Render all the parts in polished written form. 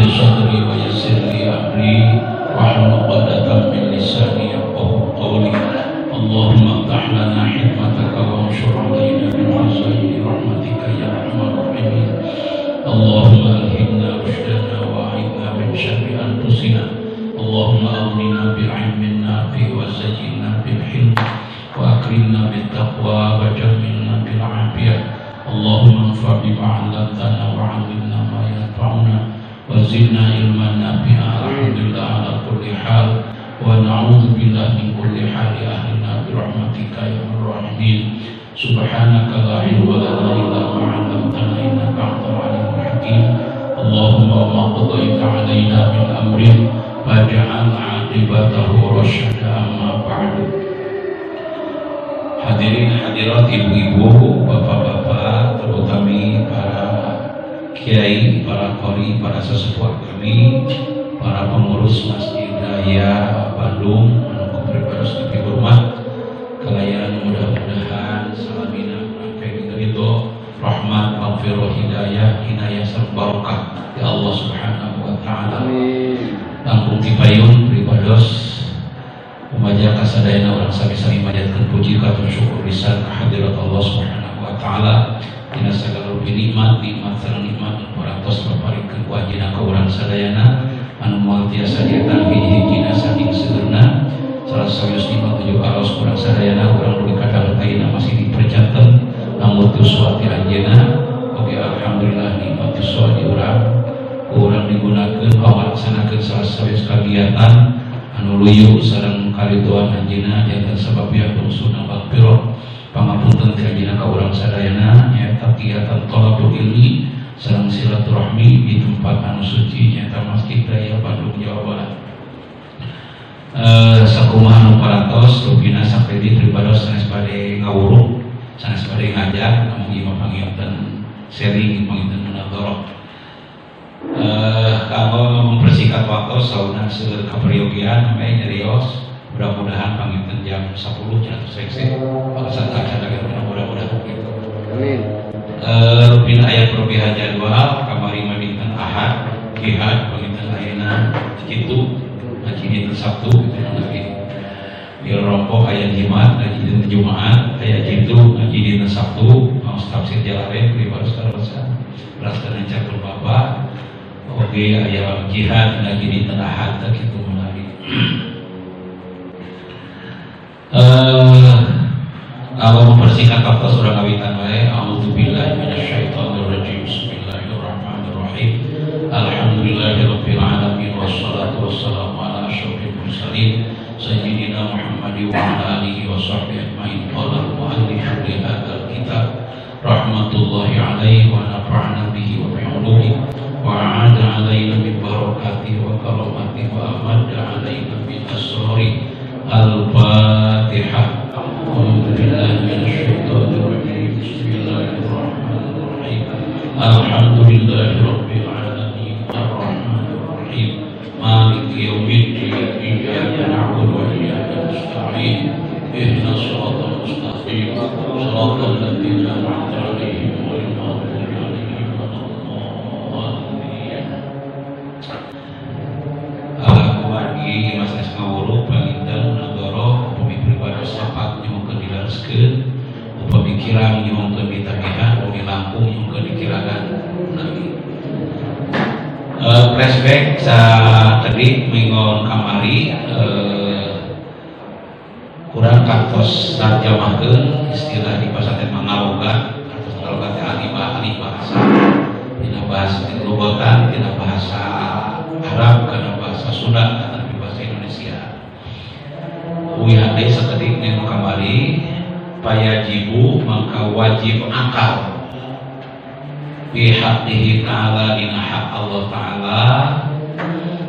li sadri wa yassir li amri wahlul 'uqdatam min lisani yafqahu qawli. Allahumma iftah lana hikmataka wa anshur 'alaina min khazaini rahmatika ya arhamar rahimin. Allahumma alhimna rushdana wa a'idna min syarri anfusina. Allahumma aghnina bil 'ilmin nafi' wa zayyinna bil hilm wa akrimna bit taqwa wa jammilna bil 'afiyah. Allahumma anfa' bima 'allamtana wa 'allimna ma yanfa'una wa zidna ilman nafi'a. Alhamdulillah ala kulli hal wa na'udzu billahi min kulli hali ahlina bi rahmatika ya arhamar rahimin. Subhanaka la ilma lana illa ma 'allamtana innaka antal 'alimul hakim. Allahumma ma qadaita 'alaina min amrin faj'al 'aqibatahu rasyada amma ba'du. Hadirin hadirat ibu-ibu, bapak-bapak, terutama para kiai, para qori, para sesepuh kami, para pengurus Masjid Daya Bandung, anu pribados nepi hormat, kalayan mudah-mudahan salamina sampai ridho, rahmat, maghfirah, hidayah, inayah sareng barokah ya Allah Subhanahu wa taala. Langkung tipayun pribados umaja kasadayana urang sami-sami majatkeun puji katur syukur lisan hadirat Allah Subhanahu wa taala dina sagala rupi nikmat sareng nikmat parantos paparikeun ku anjeunna ka urang sadayana anu moal tiasa diatan hiji-hijina saking segerna salah sawios nikmat tujuh aros urang sadayana urang nu kadang ayeuna masih diperjanten lamun teu suati anjeunna oge alhamdulillah nikmat teu suati urang digunakeun pamalaksanakeun salah sawios kagiatan anu luyu sareng kariduan anjeunna janten sabab biarpun sunnah maghfirah pangapunten ti anjeunna ka urang sadayana nyaeta kegiatan thalabul ilmi sareng silaturahmi di tempat anu suci nyaeta Masjid Daya Bandung Jawa Barat. Sakumaha anu parantos rupina sampai di pribados sanes bade ngawuruh sanes bade ngajak namun ieu pangieutan sharing pangieutan munadharah. Kalau mempersingkat waktu sauna seueur kaperyogian ame nyarios mudah-mudahan panginten jam 10 jatuh seksi bangsa acara mudah-mudahan gitu. Amin. Rupin ayat perbihan jadwal kamari madinten ahad jihad panginten ayeuna kitu ngaji dinten Sabtu gitu lagi. Di rompok ayat Jumat ngaji dinten Jumat ayat jitu ngaji dinten Sabtu mau tafsir jalare pribados karosan beras kana cakul bapak. Oke, ayat jihad lagi di tengah hati kita mulai. Kalau mempersingkat waktu surah kawitan wae, a'udzubillahi minasyaitonirrajim. Bismillahirrahmanirrahim. Alhamdulillahirabbil alamin wassalatu wassalamu ala asyrofil mursalin sayyidina Muhammadin wa ala alihi washabbihi ajmain. Qala al-mu'allif li hadzal kitab rahmatullahi alaihi wa nafa'ana bihi wa bi ulumihi wa a'ada alaina min barakati wa karamati wa amadda alaina min asrari al-fatihah. A'udzu billahi minasyaitonir rajim. Bismillahirrahmanirrahim. Alhamdulillahi rabbil alamin arrahmanir rahim maliki yaumiddin iyyaka na'budu wa iyyaka nasta'in ihdinas siratal mustaqim siratal ladzina an'amta 'alaihim ghairil maghdubi 'alaihim waladdallin. Mas ngawuruh panginten nagara upami pribados sapat nyuhkeun dilereskeun upami kirang nyuhkeun ditagihan upami langkung nyuhkeun dikiragan nami. Flashback tadi mingon kamari kurang kantos tarjamahkeun istilah di pasaten mangalogat kantos ngalogat ahli bahasa dina bahasa lugotan dina bahasa Arab kana bahasa Sunda kana bahasa Indonesia. Wihade sakedik nenu kamari payajibu maka wajib akal fi haqqihi ta'ala dina hak Allah ta'ala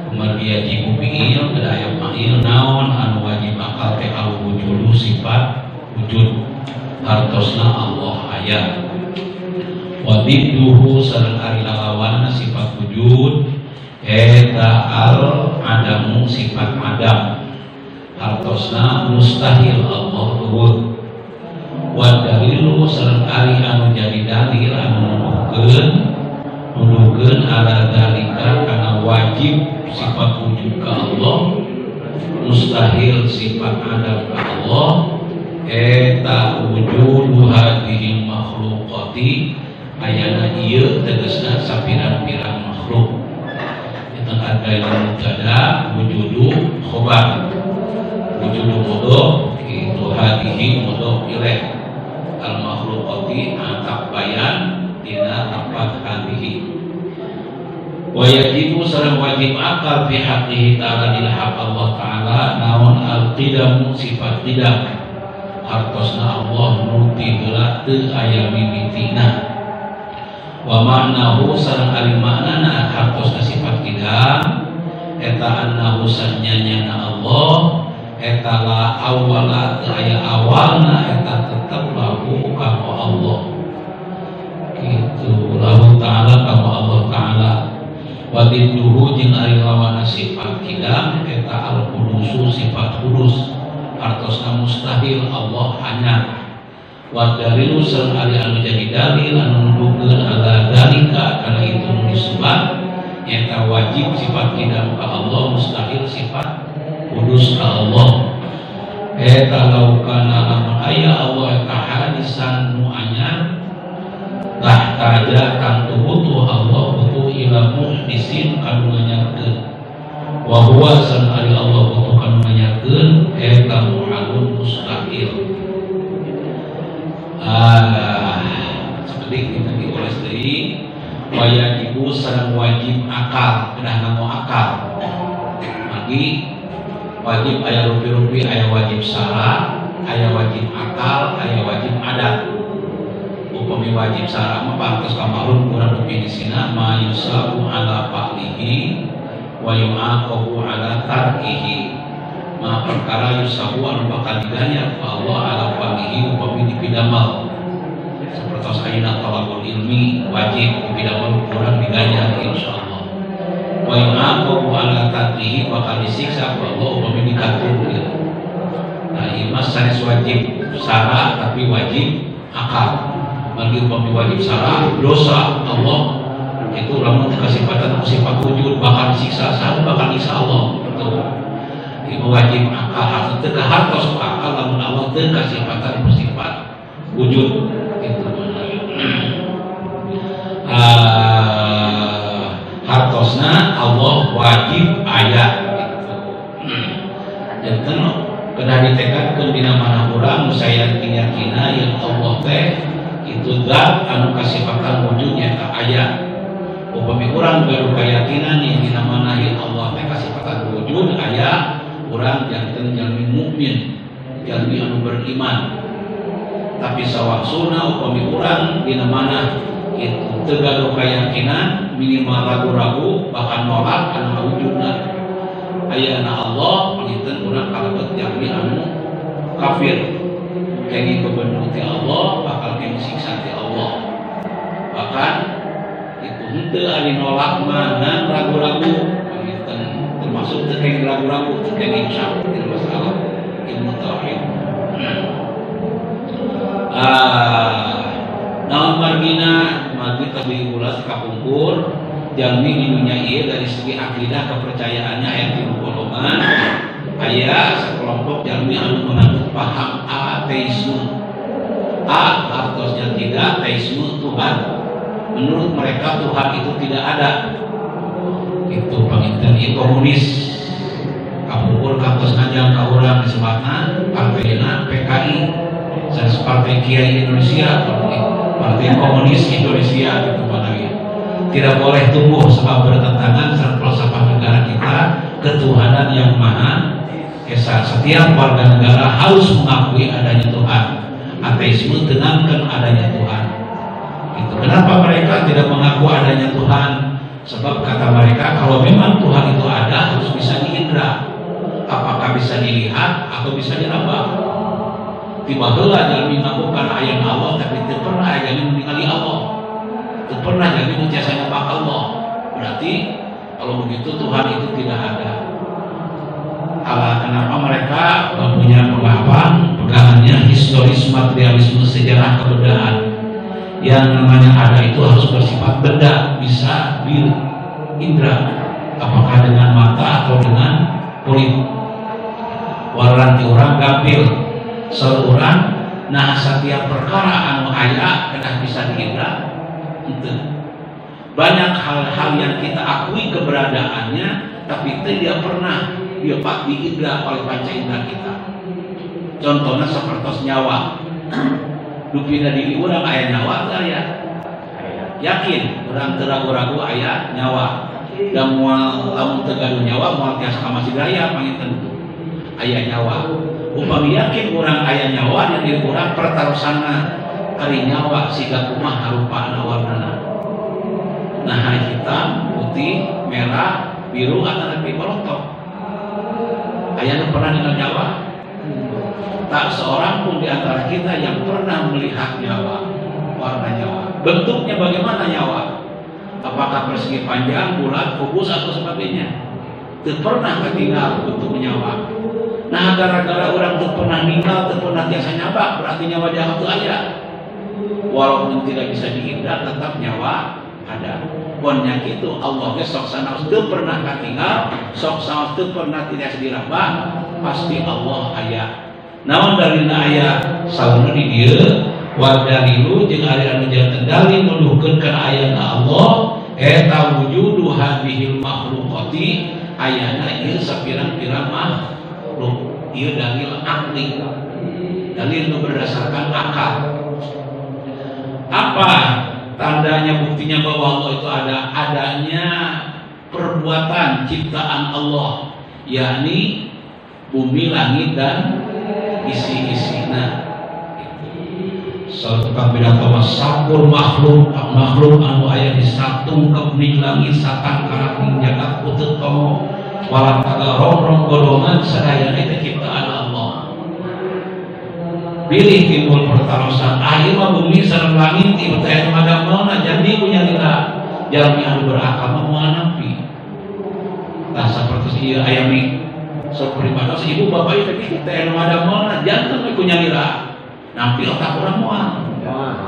kemudian yajibu bi'il aya ma'il naon anu wajib akal teh al-wujudu sifat wujud hartosna Allah aya wa didduhu sareng ari lawanna sifat wujud eta al-adamu sifat adam hartosna mustahil Allah eueuh wa dalilu sareng ari anu jadi dalil anu nuduhkeun ala dalika kana wajib sifat wujud ke Allah, mustahil sifat adam ke Allah. Eta wujudu hadhil makhluqati ayana ieu tegasna sapirang-pirang makhluk. Itu ada yang mubtada wujudu khobar, wujudu mudhof itu hadhihi mudhof ilaih, al makhluqati atap bayan dina lafaz hadhihi. Wa yajibu sareng wajib akal fi haqqihi ta'ala dil haq Allah ta'ala naon al qidamu sifat qidam hartosna Allah nuti heula teu aya mimitina. Wa ma'nahu sareng ari maknana hartosna sifat qidam eta annahu sanyana Allah eta la awala teu aya awalna eta tetep lahu ka Allah. Kitu lahu ta'ala ka Allah ta'ala. Wadidduhu jeung ari lawana sifat qidam eta al-qudusu sifat kudus artosna mustahil Allah hanya. Wa dalilu sareng ari anu jadi dalil anu nuduhkeun ala dalika kana itu nu disebut eta wajib sifat qidam ka Allah, mustahil sifat kudus ka Allah. Eta laukana lamun aya Allah eta hadisan nu anyar tahtaja kang butuh Allah butuh ila muhdisin kanu nganyarkeun. Wa huwa san ari Allah butuh kanu nganyarkeun eta muhalun mustahil. Seperti kita diulas deui wajibu sareng wajib akal, kedah ngamo akal. Lagi wajib aya rupi-rupi, aya wajib syara, aya wajib akal, aya wajib adat. Upami wajib syara mah pantos ka mahrum kurang definisina ma yusabu ala fa'lihi wa yu'aqabu ala tarkihi. Ma perkara yusabu anu bakal diganya Allah ala fa'lihi upami dipidamal. Sapertos ayeuna talabul ilmi wajib dipidamal kurang diganya insyaallah. Wa yu'aqabu ala tarkihi bakal disiksa Allah upami dikaturkeun. Nah, ieu mah sanes wajib syara tapi wajib akal. Bagi upami wajib syara dosa Allah itu lamun kasifatan sifat wujud bakal disiksa, sana bakal disiksa Allah. Itu wajib akal teu hartos akal lamun Allah teu kasifatan bersifat wujud itu. Hartosna Allah wajib aya gitu. Janten kedah ditekadkeun dina mana urang saya yakina yang Allah teh itu zat anu kasifatan wujudnya tak aya. Upami urang baru keyakinan yang dinamanahi Allah teh kasifatan wujud aya, urang janten jalmi mukmin, jalmi anu beriman. Tapi sawaksuna upami urang dinamana itu teu gaduh keyakinan, minimal ragu-ragu bahkan nolak anu wujudna. Ayana Allah panginten urang kalebet jalmi anu kafir. Kenging kebenuh ti Allah bakal kenging siksa ti Allah. Bahkan itu henteu ari nolak mana ragu-ragu termasuk teu kenging ragu-ragu teu kenging syak ti masalah ilmu tauhid. Naon margina margi tadi ulas kapungkur jalmi di dunia ieu dari segi akidah kepercayaannya aya tilu golongan. Aya sekelompok jalmi anu menganut paham ateisme. Artosnya tidak teisme Tuhan. Menurut mereka Tuhan itu tidak ada. Itu panginten ieu komunis. Kapungkur kantos ngajang ka urang disebutna partayna PKI. Sanes Partai Kiai Indonesia, Partai Komunis Indonesia gitu panggil. Tidak boleh tumbuh sebab bertentangan dengan falsafah negara kita ketuhanan yang maha esa. Setiap warga negara harus mengakui adanya Tuhan. Ateisme tenangkan adanya Tuhan. Itu kenapa mereka tidak mengaku adanya Tuhan? Sebab kata mereka kalau memang Tuhan itu ada harus bisa diindra. Apakah bisa dilihat atau bisa diraba? Tiba heula jalmi ngakukan aya Allah tapi teu pernah jalmi ningali Allah. Teu pernah jalmi ngecasa nyapa Allah. Berarti kalau begitu Tuhan itu tidak ada. Kenapa mereka punya pegangannya historis materialisme sejarah kebendaan. Yang namanya ada itu harus bersifat benda, bisa diindra. apakah dengan mata atau dengan kulit. Waranti orang gapil seorang nah setiap perkara anu aya kena bisa diindra. Banyak hal-hal yang kita akui keberadaannya tapi tidak pernah dapat diindra oleh panca indera kita. Contohnya seperti nyawa. Dupina diri urang aya nyawa teh aya. Yakin urang teu ragu-ragu aya nyawa. Da moal lamun teu gaduh nyawa moal tiasa ka masjid raya panginten aya nyawa. Upami yakin urang aya nyawa dan diri urang pertarosana ari nyawa siga kumaha harupana warnana. Nah, hitam, putih, merah, biru atau lebih melotok. Ayana pernah dengan nyawa? Tak seorang pun di antara kita yang pernah melihat nyawa, warna nyawa. Bentuknya bagaimana nyawa? Apakah persegi panjang, bulat, kubus atau sebagainya? Tidak pernah ketinggal bentuk nyawa. Nah, gara-gara orang tidak pernah meninggal, tidak pernah biasa nyabak, berarti nyawa dia itu ada. Walaupun tidak bisa diindra, tetap nyawa ada. Pokoknya itu Allah sok sana itu pernah ketinggal, sok sana itu pernah tidak dirabah, pasti Allah ayat. Namun dari ayat sauna di dieu wa dalilu jeung ari anu janten dalil nuduhkeun kana ayatna Allah eta wujudu hadhil makhluqati ayana ieu sapirang-pirang makhluk. Ieu dalil akli. Dalil nu berdasarkan akal. Apa tandanya buktinya bahwa Allah itu adanya perbuatan ciptaan Allah, yakni bumi, langit dan isi-isina. Suatu bilang bahwa sakur makhluk anu aya di satung kebening langit satan karating jagat putut komo walang kaga rongrong golongan sadayana itu ciptaan Allah. Pilih timbul pertarosan akhir mah bumi sareng langit ieu teh madamelna jadi punya lila jalmi anu berakal moal nampi. Tah sapertos ieu aya mi sok pribadi ibu bapak ieu teh madamelna janten punya lila nampi otak urang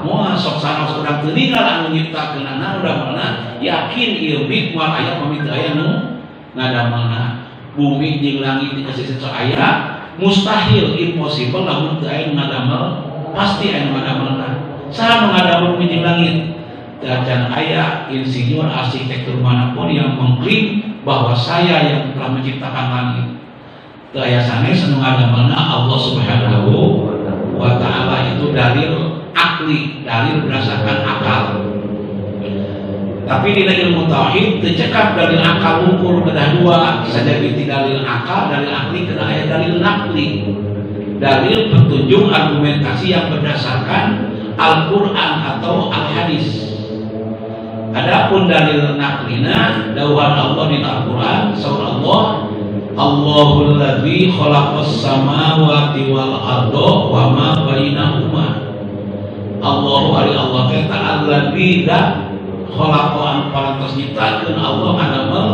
moal sok sanos urang teu ninggal anu nyiptakeunana udah yakin ieu mi moal aya pamit aya nu ngadamelna bumi jeung langit dikasih sok aya. Mustahil, impossible lamun teu aya ngadamel, pasti aya ngadamelna. Saha ngadamel bumi jeung langit? Dan aya insinyur arsitektur manapun yang mengklaim bahwa saya yang telah menciptakan langit. Teu aya sanes nu ngadamelna Allah Subhanahu wa taala. Itu dalil akli, dalil berdasarkan akal. Tapi di ilmu tauhid tercekap dalil akal ukur kedah dua, bisa jadi dalil akal, dalil akli, kedah ayat dalil nakli. Dalil petunjuk argumentasi yang berdasarkan Al-Quran atau Al-Hadis. Adapun dalil naklina dawuhan Allah di Al-Quran, surah Allah, Allahul ladzi khalaqas samawati wal arda wa ma bainahuma. Allahu ari Allah ta'ala ladzi khalaqan parantos nyiptakeun Allah adamel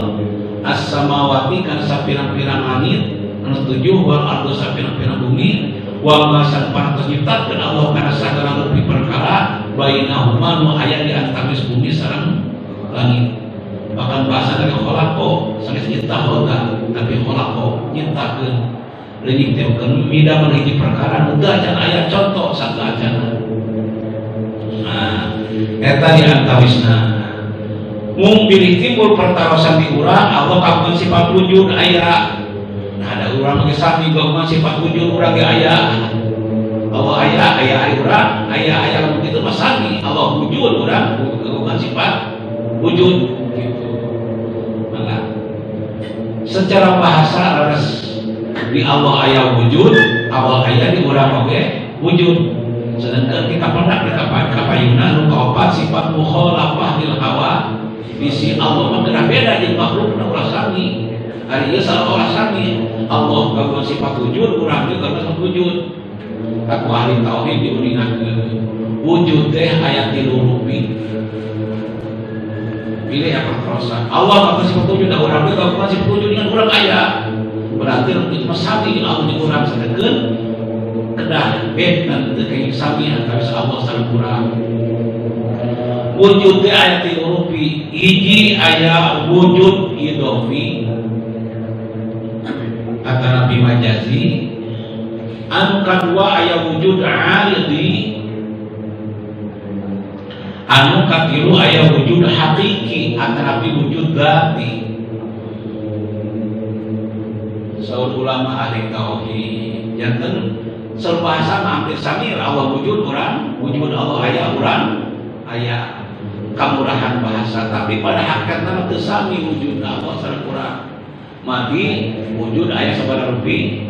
as-samawati kana sapirang-pirang langit anu tujuh wal ardu sapirang-pirang bumi wa ma parantos nyiptakeun Allah kana sagala rupi perkara bainahuma nu aya di antawis bumi sareng langit. Bahkan bahasa dari khalaqo sanes nyiptakeun tapi khalaqo nyiptakeun leuwih nyiptakeun mida hiji perkara nu teu acan aya contoh sagajana. Nah, eta di antawisna mung pilih timbul pertarosan di urang Allah kagungan sifat wujud aya. Nah, ada urang ge sami kagungan sifat wujud urang ge aya. Allah aya urang aya lamun kitu mah sami Allah wujud urang kagungan sifat wujud gitu. Maka secara bahasa harus di Allah aya wujud, Allah aya di urang oge wujud. Sedangkan kita pernah kapayuna nu kaopat sifat mukhalafah lil hawa bisi Allah mah beda jeung makhluk nu ulah sami. Ari ieu salah sami. Allah kagungan sifat wujud, urang ge kagungan wujud. Aku ahli tauhid diuningakeun wujud teh aya 3 rupi. Pilih yang perterosan. Allah kagungan sifat wujud, urang ge kagungan sifat wujud dengan urang aya. Berarti itu mah sami Allah jeung urang sedengkeun kedah bed dan teu sami antara Allah sareng urang. Wujud teh aya tilu rupi. Hiji aya wujud idofi antara majazi, anu kadua aya wujud aridi, anu katilu aya wujud hakiki antara wujud dzati. Saur ulama ahli tauhid janten saur bahasa hampir sami Allah wujud urang, wujud Allah aya urang aya kamurahan bahasa, tapi pada hakikatna teu sami wujud Allah sareng urang. Magi wujud aya sabaraha rupi?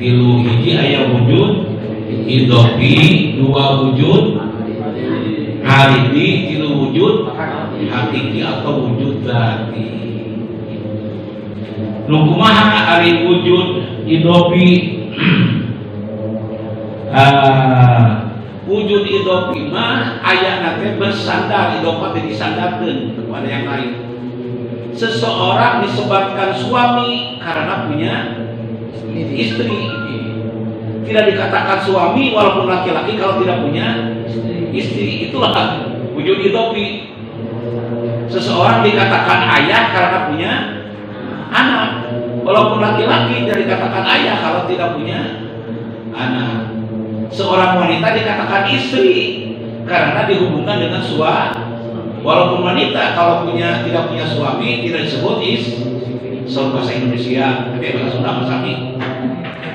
Tilu. Hiji aya wujud idofi, dua wujud haridi, tilu wujud hakiki atau wujud dzati. Nu kumaha ari wujud idofi? Wujud idofi mah ayana teh bersandar, idofa teh disandarkeun kepada yang lain. Seseorang disebutkan suami karena punya istri. Tidak dikatakan suami walaupun laki-laki kalau tidak punya istri. Itulah wujud idofi. Seseorang dikatakan ayah karena punya anak, walaupun laki-laki tidak dikatakan ayah kalau tidak punya anak. Seorang wanita dikatakan istri karena dihubungkan dengan suami. Walaupun wanita kalau tidak punya suami tidak disebut soal bahasa Indonesia, tapi bahasa Sunda masami.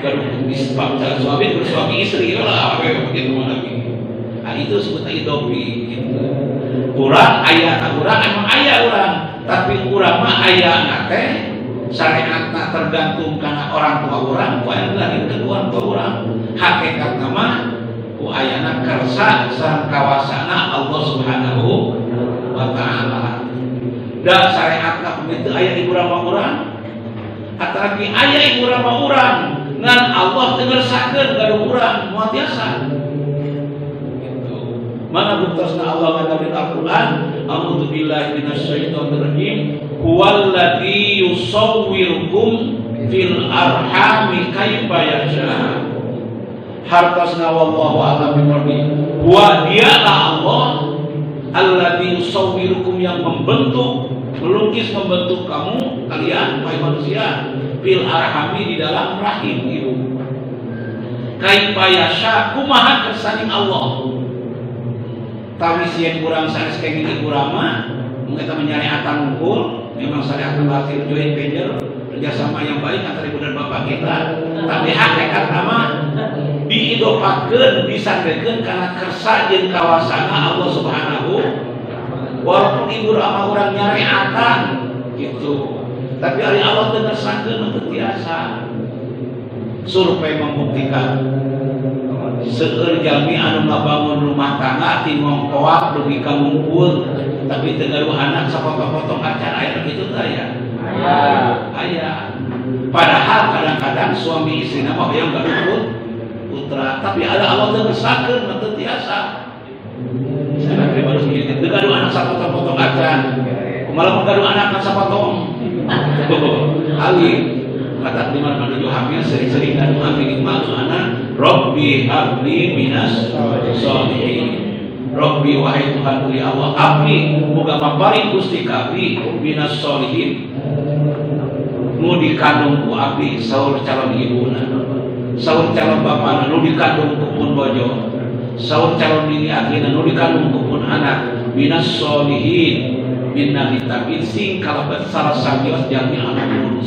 Kalau disebut suami bersuami istri lah, begitu lagi. Nah itu sebutnya idofi. Urang ayah, urang emang ayah urang, tapi urang mah ayah nate syariatna tergantung karena orang tua urang, bukan lahir kedua tua urang. Hakikat nama ku ayana kersa sareng kawasana Allah Subhanahu wa ta'ala. Da syariatna kumitu aya ibu rama urang atarapi aya ibu rama urang ngan Allah teu ngersakakeun gaduh urang moal tiasa. Gitu. Mana buktasna Allah ngadawin Al-Qur'an, a'udzu billahi minasyaitonir rajim, huwallazi yusawwirukum fil arhami kaifa yasha. Hartasna wallahu a'lam bishawab. Wa dialah Allah alladzi yusawwirukum yang membentuk, melukis membentuk kamu kalian wahai manusia fil arhami di dalam rahim ibu. Kaifa yasha kumaha kersani Allah. Tawi sieun kurang sanes kenging ibu rama mun eta menyariatan unggul memang syariat lahir joint venture kerjasama yang baik antara ibu dan bapak kita, tapi hakikat nama diidofakeun disandarkeun karena kersa jeung kawasana Allah Subhanahu. Walaupun ibu ama urang nyariatan gitu, tapi ari Allah teu ngersangkeun teu tiasa. Survei membuktikan seueur jalmi anu ngabangun rumah tangga ti ngongkoak dugi ka mungkul tapi teu gaduh anak sapotong-potong acan aya kitu teh aya. Aya. Padahal kadang-kadang suami istri mah hoyong gaduh putra, tapi ada Allah teu ngersangkeun teu tiasa. Sana teh baru kitu teu gaduh anak sapotong-potong acan. Kumaha gaduh anak sapotong. Ali kata liman menuju hamil sering-sering dan hamil maksud anak Rabbi habli minas sholihin. Rabbi wahai Tuhan uli Allah abli muga paparing Gusti kabri minas sholihin nu dikandung ku abdi saur calon ibuna, saur calon bapana nu dikandung ku pun bojo, saur calon bini akhirna nu dikandung ku pun anak minas sholihin min nabi tabin sing kalebet salah sakios jalmi anu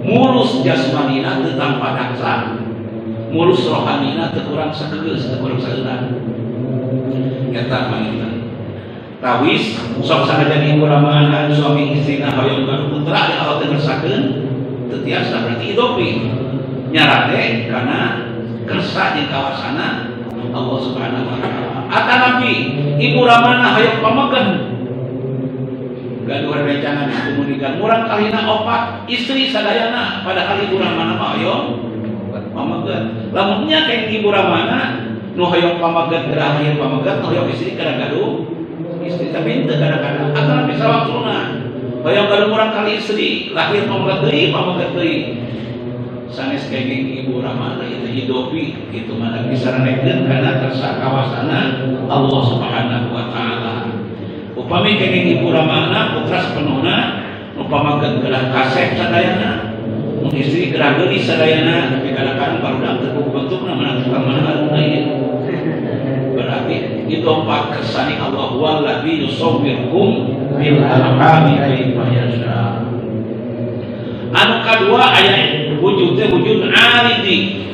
mulus jasmanina teu tanpa daksa, mulus rohanina teu kurang sageus teu kurang saeunan. Eta mangina tawis sok sanajan ibu rama anak suami istrina hoyong gaduh putra di Allah teu ngersakeun teu tiasa berarti idofi nyarade kana kersa jeung kawasana Allah Subhanahu wa taala. Atanapi ibu ramana hoyong pamegan gaduh rencana dikomunikan murang kalina opat istri sadayana padahal ibu ramana mah hoyong pamegan. Lamun nya keng ibu ramana nu hoyong pamegan terakhir pamegan nu hoyong istri kada gaduh istri, tapi teu kadang-kadang atau bisa waktuna hoyong gaduh murang kali istri lahir pamegan deui sanes kenging ibu ramana itu hidopi itu mana bisa renekeun kana kersa kawasana Allah Subhanahu wa taala. upami kenging ibu ramana putra sepenuhna upama gelah kasep sadayana istri gerah geulis sadayana tapi kadang-kadang barudak teu bentukna menentukan mana lain berarti itu empat kersani Allah wallazi yusawwirukum bil arhami kaifa yasha. Anu kadua aya wujud teh wujud aridi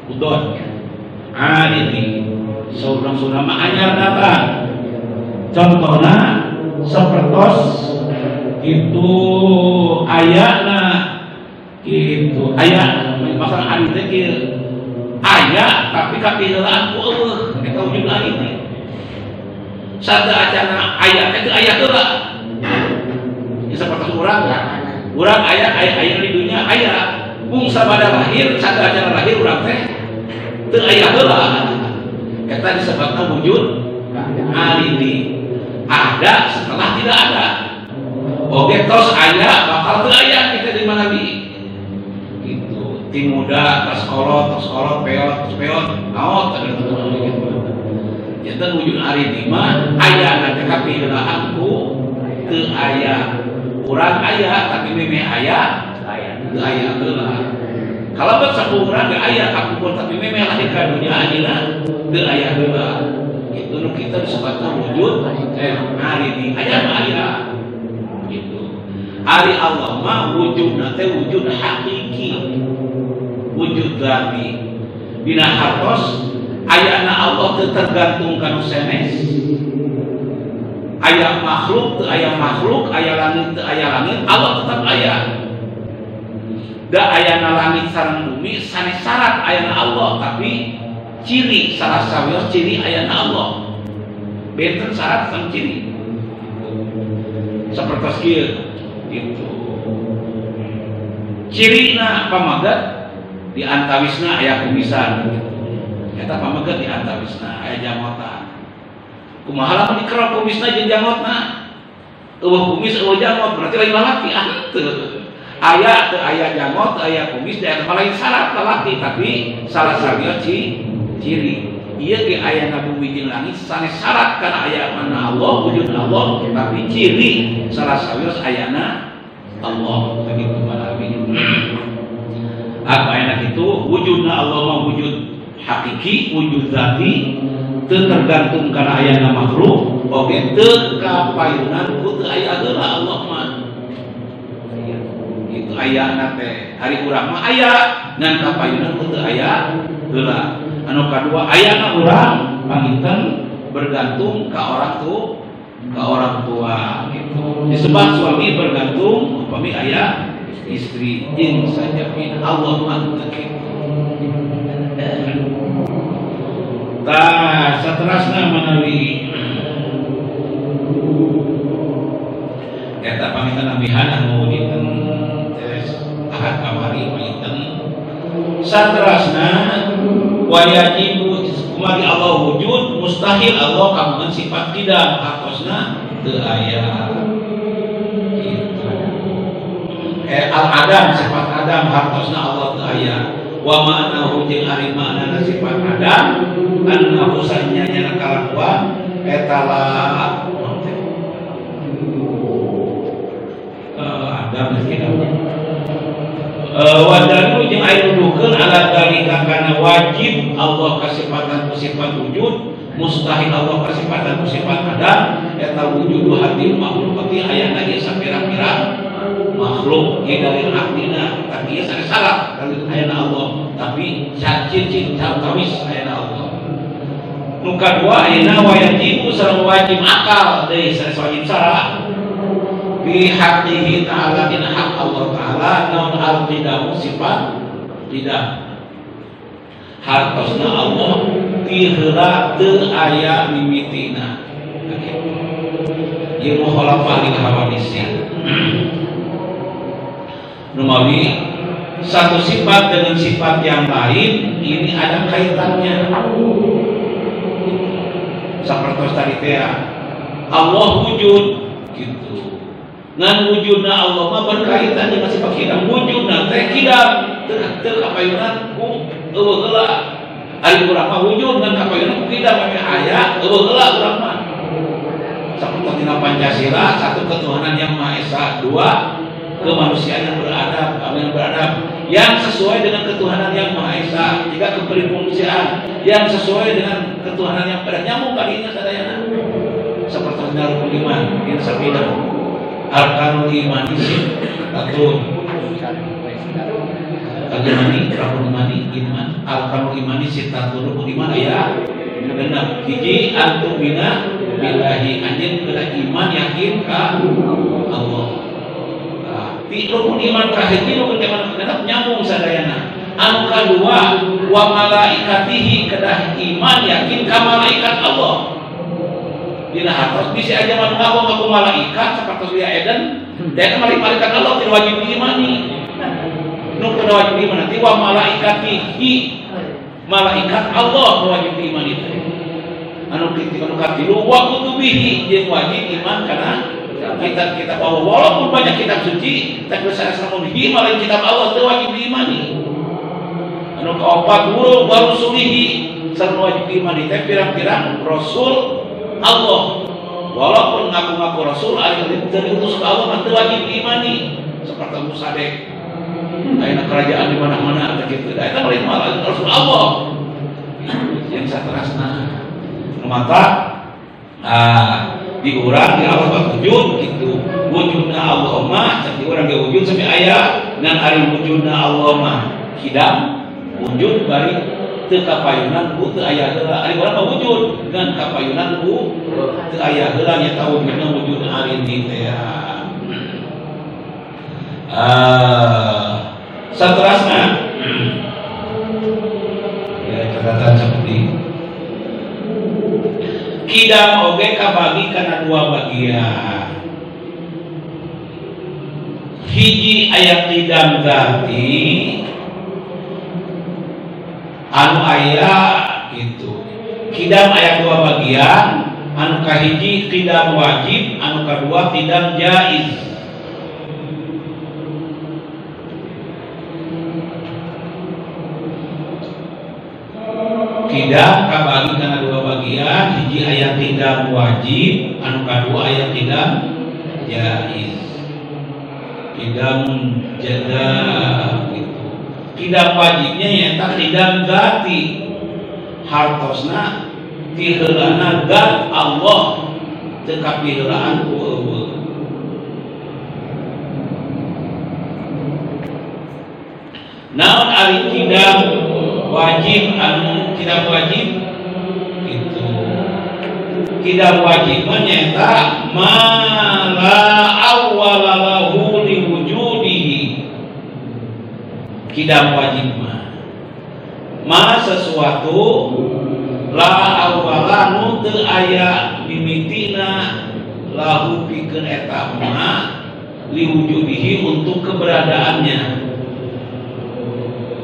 udon aridi saurang-saurang mah anyar datang contohna sapertos itu ayana itu aya masalah ari teh kieu aya tapi kapiheulaan ku eueuh eta wujud aridi sada acana aya teh aya heula ieu sapertos urang aya di dunia aya mung sabada lahir sada acana lahir urang teh teu aya heula eta disebutna wujud aridi ada setelah tidak ada oke tos aya bakal teu aya kita di mana bi gitu ti muda tos kolot peot naot ada gitu eta wujud aridi mah aya nanti kapiheulaan ku teu aya urang aya tapi memeh aya teu aya heula kalabat sakuurang ge aya kapupun tapi memeh lahir ka dunia anjeunna teu aya heula itu nu kita disebutna wujud aridi aya mah aya gitu. Ari Allah mah wujudna teh wujud hakiki wujud dzati dina hartos ayana Allah teu tergantung kana sanes aya makhluk teu aya makhluk aya langit teu aya langit Allah tetap aya da ayana langit sareng bumi sanes syarat ayana Allah tapi ciri salah sawios ciri ayana Allah benten syarat sama ciri seperti kieu itu cirina pamagat di antawisna aya kumisan eta pamagat di antawisna aya jamota kumaha lamun dikerok kumisna jeung jangotna eueuh kumis eueuh jangot berarti lain lalaki teu aya teu aya jangot teu aya kumis da eta lain syarat lalaki tapi salah sawios ciri ieu ge ayana bumi jeung langit sanes syarat kana aya mana Allah wujud Allah tapi ciri salah sawios ayana Allah begitu malawi apa ayana kitu wujudna Allah mah wujud hakiki wujud zati teu tergantung kana ayana makhluk oge teu kapayunan ku teu aya heula Allah mah itu ayana teh hari urang mah aya ngan kapayunan ku teu aya heula anu kadua ayana urang panginten bergantung ka orang tua gitu disebut suami bergantung upami aya istri jeung sajamin Allah mah kitu tah saterasna manawi eta panginten amihan anu dinten tes ahad kamari panginten saterasna wayajibu kumari Allah wujud mustahil Allah kagungan sifat tidak hartosna teu aya gitu al-adam sifat adam hartosna Allah teu aya wa ma'nahu jeung ari maknana sifat adam annahu sanyanya kalakuan eta la adam kita wadalu jeung aya nuduhkeun ala dalika kana wajib Allah kasifatan ku sifat wujud mustahil Allah kasifatan ku sifat adam eta wujud hati makhluk pati aya na ieu sapira-pira makhluk ge dalil akdina tapi ieu sare salah dalil ayana Allah tapi cacing tawis ayana Allah nu kadua ayeuna wajib sareng wajib akal deui sare wajib sara bi haqqihi ta'ala in haq Allah ta'ala naun al-qidamu sifat tidak hartosna Allah tiheula teu aya mimitina ieu mukhalafah li hawadisi numawi satu sifat dengan sifat yang lain ini ada kaitannya seperti tadi teh Allah wujud gitu ngan wujudna Allah mah berkaitan dengan sifat kidam wujudna teh kidam teu kapayunan ku eueuh heula ari urang mah wujud ngan kapayunan ku kidam aya eueuh heula urang mah seperti Pancasila, satu ketuhanan yang Maha Esa, dua kemanusiaan yang beradab, yang sesuai dengan ketuhanan yang Maha Esa, tiga kepribungsian yang sesuai dengan ketuhanan yang pada nyamuk kalinya sadayana. Seperti rukun iman, ini sabida arkanul iman satu agamani, rukun iman, arkanul imani sitatu rukun iman ya. Genap hiji antum bina billahi anjeun kudu iman yakin ka Allah. Di rukun iman ka hiji rukun iman genap nyambung sadayana. Anu kadua wa malaikatihi kedah iman yakin ka malaikat Allah. Dina hartos bisa aja ngaku malaikat seperti dia Eden, dan malaikat Allah tidak wajib diimani. Nu kudu wajib diimani nanti wa malaikatihi malaikat Allah wajib diimani. Anu katilu wa kutubihi jeung wajib iman kana kitab Allah. Walaupun banyak kitab suci, tapi sasamun hiji malaik kitab Allah teu wajib diimani. Anu kaopat wa rusulihi sareng wajib diimani teh pirang-pirang rasul Allah. Walaupun ngaku-ngaku rasul ari diutus ka Allah teu wajib diimani. Seperti Musa dek. Ayeuna kerajaan di mana-mana begitu. Eta lain malaik rasul Allah. Yang saterasna mata diurang di Allah wujud gitu wujudna Allah mah jadi orang ge wujud sampai aya ngan ari wujudna Allah mah hidam wujud bari teu kapayunan ku teu aya heula ari urang mah wujud ngan kapayunan ku teu aya heula nya tahu wujudna wujud ari di teh saterasna ya catatan seperti kidam oge kabagi kana dua bagian. Hiji aya kidam zati anu aya itu. Kidam aya dua bagian, anu kahiji kidam wajib, anu kadua kidam jaiz. Kidam kabagi kana dua bagian, hiji aya kidam wajib, anu kadua aya kidam jaiz. Kidam jaza gitu. Kidam wajibnya nyaeta kidam zati. Hartosna ti heulana zat Allah teu kapiheulaan ku eueuh. Naon ari kidam wajib anu kidam wajib itu kidam wajib nyata mala awwala lahu liwujudihi. Kidam wajib ma sesuatu la awwala nu teu aya mimitina lahu pikeun eta ma liwujudihi untuk keberadaannya.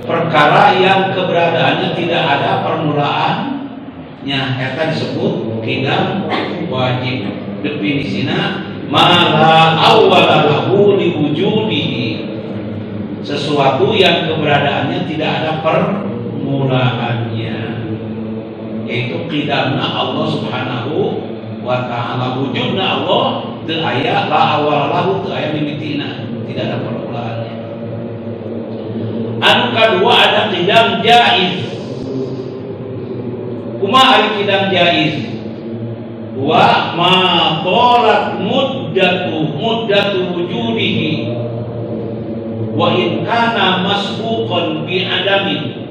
Perkara yang keberadaannya tidak ada permulaannya eta disebut kidam wajib. Definisina mala awwala lahu liwujudihi, sesuatu yang keberadaannya tidak ada permulaannya, yaitu kidamna Allah Subhanahu wa ta'ala. Wujudna Allah teu aya la awwala lahu teu aya mimitina, tidak ada permulaannya. Anu kadua ada kidam jaiz. Kumaha ari kidam jaiz? Wa ma tolat muddatu wujudihi wa in kana masbuqan bi adamin.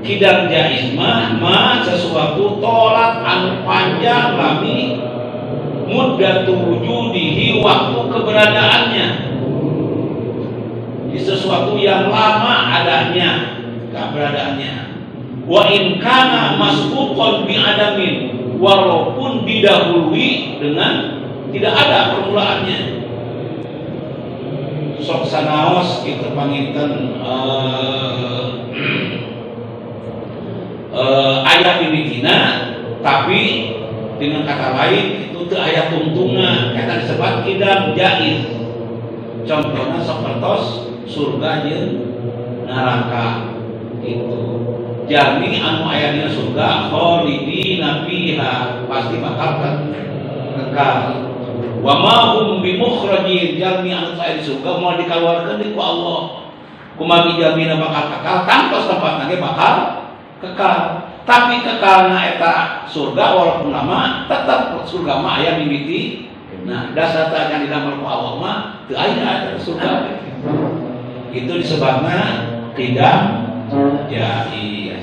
Kidam jaiz ma sesuatu tolat anu panjang lami muddatu wujudihi waktu keberadaannya. Sesuatu yang lama adanya keberadaannya. Wa in kana masbuqan bi adamin, walaupun didahului dengan tidak ada permulaannya. Sok sanaos kita panginten ayat mimitina, tapi dengan kata lain itu teu aya tungtungan, eta disebut kidam jaiz. Contohna sapertos surga jeung neraka gitu. jalmi anu aya dina surga khalidina fiha pasti bakal kekal. Wa ma hum bimukhrajin jalmi anu aya di surga moal dikaluarkeun ku Allah. Kumaha jalmina bakal kekal tangtos tempatna ge bakal kekal. Tapi kekalna eta surga walaupun lama tetap surga mah aya mimiti. Nah, dasar yang didamel ku Allah mah teu aya surga. Itu disebabna tidak jaiz.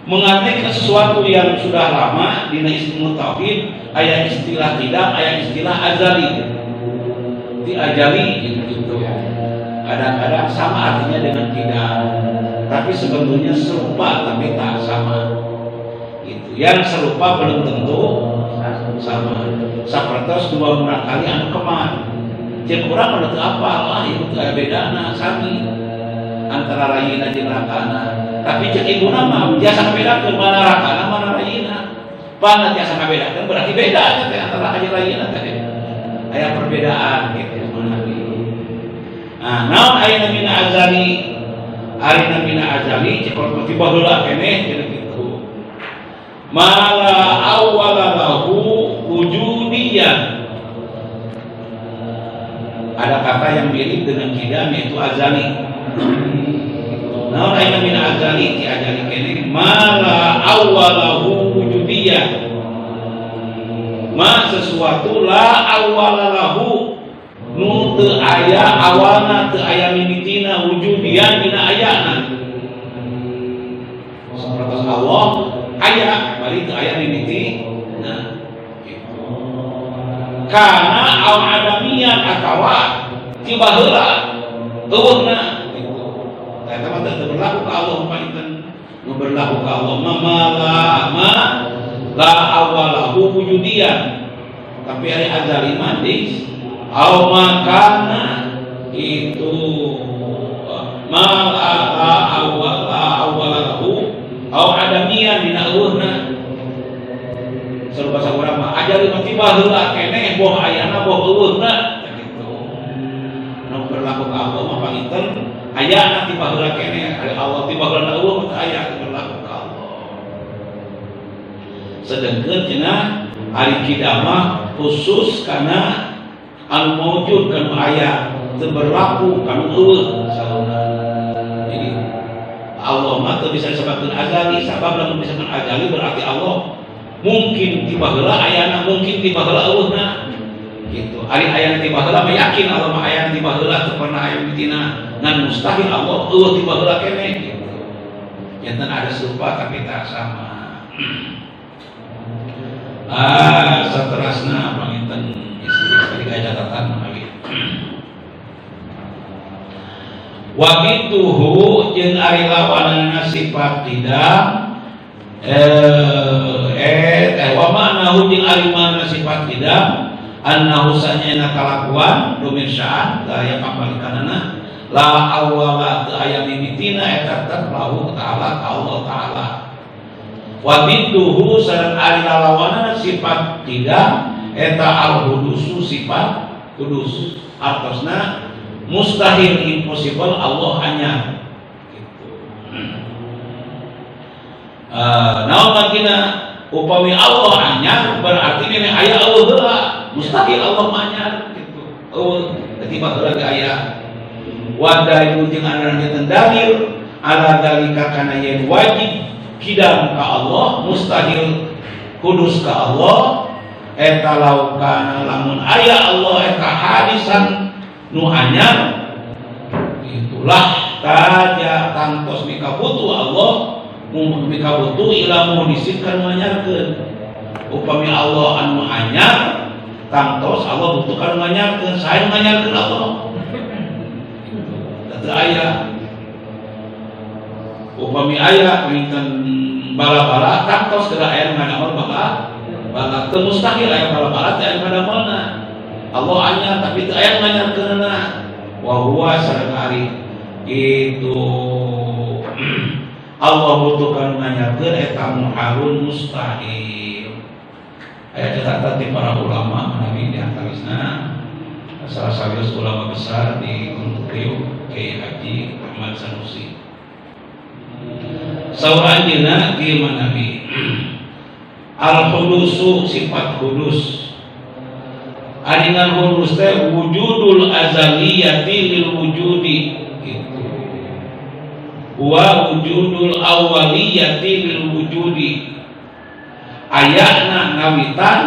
Mengartikan sesuatu yang sudah lama dina istilah tauhid aya istilah tidak, aya istilah azali. Di ajali gitu. Kadang-kadang sama artinya dengan tidak. Tapi sebetulnya serupa tapi tak sama. Gitu. Yang serupa belum tentu sama. Sapertos dua murah kali anu keman. Jeung urang anu teu apal lah ieu teu aya bedana sami antara rayina jeung rakana. Tapi cek ibuna mah biasa bedakeun mana rakana mana rayina. Pan biasa bedakeun berarti beda teh antara rayina teh. Aya perbedaan gitu mana. Nah, naon aya mina azali? Arina mina azali cek tiba heula keneh gitu. Mala awwala lahu wujudiyan. Ada kata yang mirip dengan kidam yaitu azali. Naon aya min azali ti azali kene mala awwalahu wujudiyan. Ma sesuatu la awwala lahu nu teu aya awalna teu aya mimitina wujudian dina ayana. Sapertos Allah aya bari teu aya mimiti. Nah, gitu. Kana al adamiyan atawa tiba heula eueuhna gitu. Eta mah teu berlaku ka Allah palinten nu berlaku ka Allah ma la awalahu wujudian. Tapi ari azali mah au makana itu ma la awalahu au adamiyan dina eueuhna. Sarupa saurang mah ajali mah tiba heula keneh boh ayana boh eueuhna gitu. Nu berlaku ka Allah mah palinten ayana tiba heula keneh ari Allah tiba heula eueuh teh aya berlaku ka Allah. Sedengkeun cenah ari kidamah khusus kana anu maujud kanu aya teu berlaku kanu eueuh salahna. Jadi Allah mah teu bisa disebutkeun azali, sabab lamun disebutkeun azali berarti Allah mungkin tiba heula ayana, mungkin tiba heula eueuhna. Gitu. Ari ayana tiba heula mah yakin Allah mah ayana tiba heula teu pernah aya mitina ngan mustahil Allah eueuh tiba heula keneh gitu. Janten ada serupa tapi tak sama. Saterasna panginten istri kaya catatan lagi. Wa bituhu jeung ari lawanana sifat tidak wa ma'nahu jeung ari mana sifat tidak annahu sanyana kalakuan dumirsaan daya pambalikanana la awwala teu aya mimitina eta lahu ta'ala ka Allah ta'ala. Wa bituhu sareng ari lawanana sifat tidak eta al-hudusu sifat kudus artosna mustahil impossible Allah anyar gitu. Naon makina upami Allah anyar berarti ini aya eueuh heula mustahil Allah anyar gitu. Eueuh tiba heula ge aya. Wa dalil jeung anu nyeun dalil ala dalika kana yen wajib kidam ka Allah mustahil kudus ka Allah. Eta laukana lamun aya Allah eta hadisan nu anyar itulah taja tangtos mikabutu Allah mikabutu ila muhdisin kan manyarkeun upami Allah anu anyar tangtos Allah butuh kan manyarkeun sae manyarkeun Allah teu aya upami aya pinten bala-bala tangtos kada aya ngadamel bala teu mustahil aya bala-bala teh aya ngadamolna Allah anyar tapi teu aya nganyarkeunna wa huwa sareng ari itu Allah butuhkan nganyarkeun eta muhalun mustahil. Aya catatan ti para ulama nabi di antawisna salah satu ulama besar di Gunung Priok Kiai Haji Ahmad Sanusi. saur anjeunna kieu Nabi al-hudusu sifat hudus adingan hudus teh wujudul azaliyati lil wujudi gitu. Wa wujudul awaliyati lil wujudi ayana ngawitan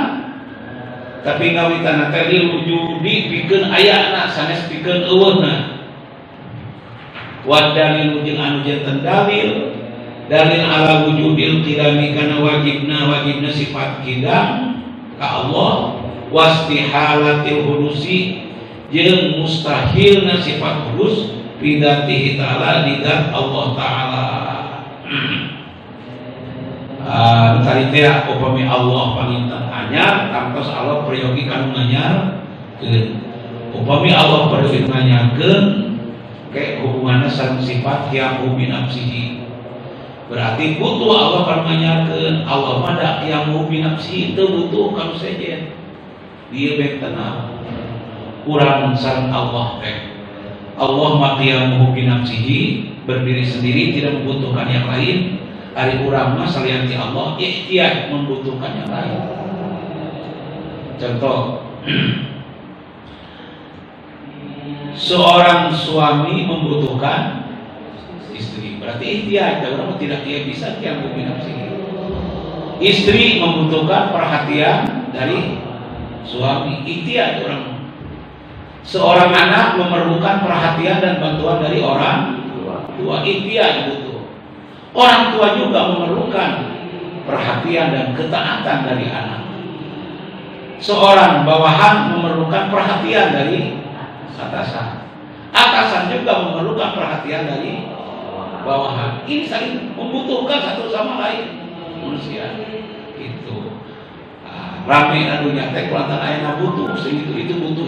tapi ngawitan teh lil wujudi pikeun ayana sanes pikeun eueuhna wa dalil jeung anu janten dalil ala wujudil qidami kana wajibna sifat qidam ka Allah wastihalatil hudusi jeung mustahilna sifat hudus bidatihi ta'ala di zat Allah ta'ala. Tadi teh upami Allah panginten anyar kantos Allah peryogi kanu nganyarkeun. Upami Allah peryogi nganyarkeun ke hubunganna sareng sifat yang bi nafsihi. Berarti butuh Allah kanu nganyarkeun. Allah mah da yang bi nafsihi teu butuh kanu sejen. Dia baik tenang kurang sareng Allah teh Allah maqiyamuhu bi nafsihi berdiri sendiri tidak membutuhkan yang lain ari urang mah salian ti Allah ihtiyaj membutuhkan yang lain. Contoh seorang suami membutuhkan istri berarti ihtiyaj orang tidak dia bisa yang bi nafsihi. Istri membutuhkan perhatian dari suami ikhtiar orang. Seorang anak memerlukan perhatian dan bantuan dari orang tua ikhtiar butuh. Orang tua juga memerlukan perhatian dan ketaatan dari anak. Seorang bawahan memerlukan perhatian dari atasan. Atasan juga memerlukan perhatian dari bawahan. Ini saling membutuhkan satu sama lain manusia. Itu rame anunya teh kulantan aya butuh itu butuh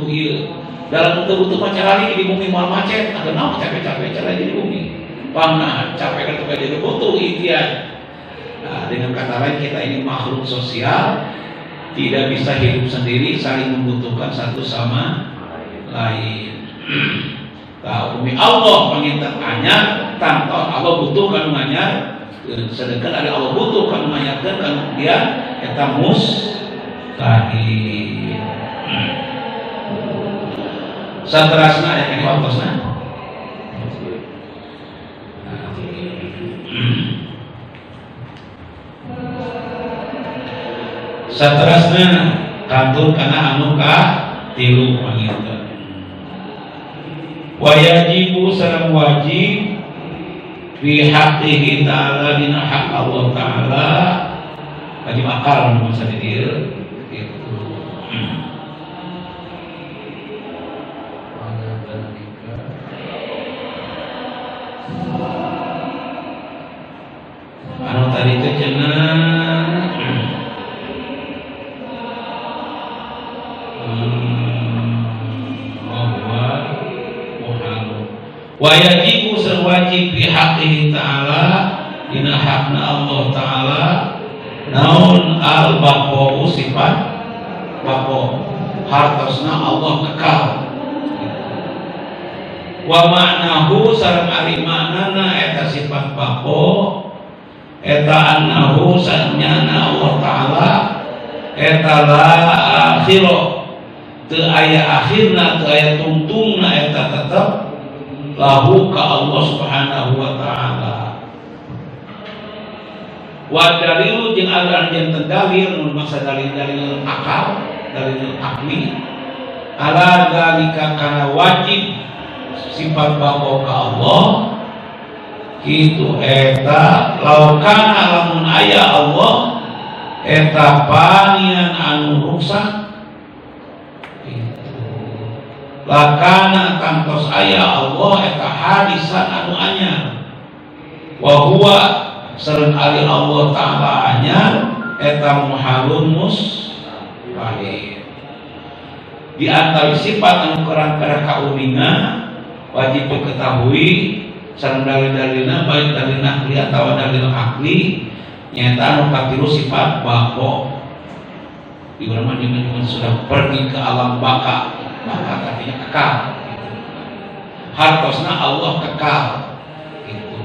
ieu dalam butuh macam kali di bumi moal macet kenapa capek-capek cara di bumi panah capek kan jadi butuh ikhtiar. Dengan kata lain kita ini makhluk sosial tidak bisa hidup sendiri saling membutuhkan satu sama lain. Bumi Allah panginten anyar tanpa Allah butuh kan anyar sedangkan ada Allah butuh kan manyarkeun kan dia eta mustahil. Saterasna aya kana ontosna. Saterasna kantun kana anu ka tilu panginten. Wa yajibu sareng wajib fi haqqihi ta'ala dina hak Allah ta'ala bagi makal masa didir itu. Anu tadi teh cenah wa yajibu wajib fi haqqihi ta'ala dina hakna Allah ta'ala naun al baqo sifat baqo hartosna Allah kekal wa ma'nahu sareng ari maknana eta sifat baqo eta annahu sanyana Allah ta'ala eta la akhirah teu aya akhirna teu aya tungtungna eta tetep lahu ka Allah subhanahu wa ta'ala. Wa dalilu jeung anu janten dalil mun masa dalil akal dalil akli ala zalika kana wajib sifat baqo ka Allah kitu eta laukana lamun aya Allah eta panian anu rusak lakana kantos aya Allah eta hadisan anu anyar wa huwa sareng ari Allah ta'ala anyar eta muhalun mustahil. Di antara sifat anu kerang-kerang kauningan wajib diketahui sareng dalil-dalilna baik dalil akli atawa dalil akli nyata anu katilu sifat baqo. Di mana dengan sudah pergi ke alam baka artinya kekal. Hartosna Allah kekal.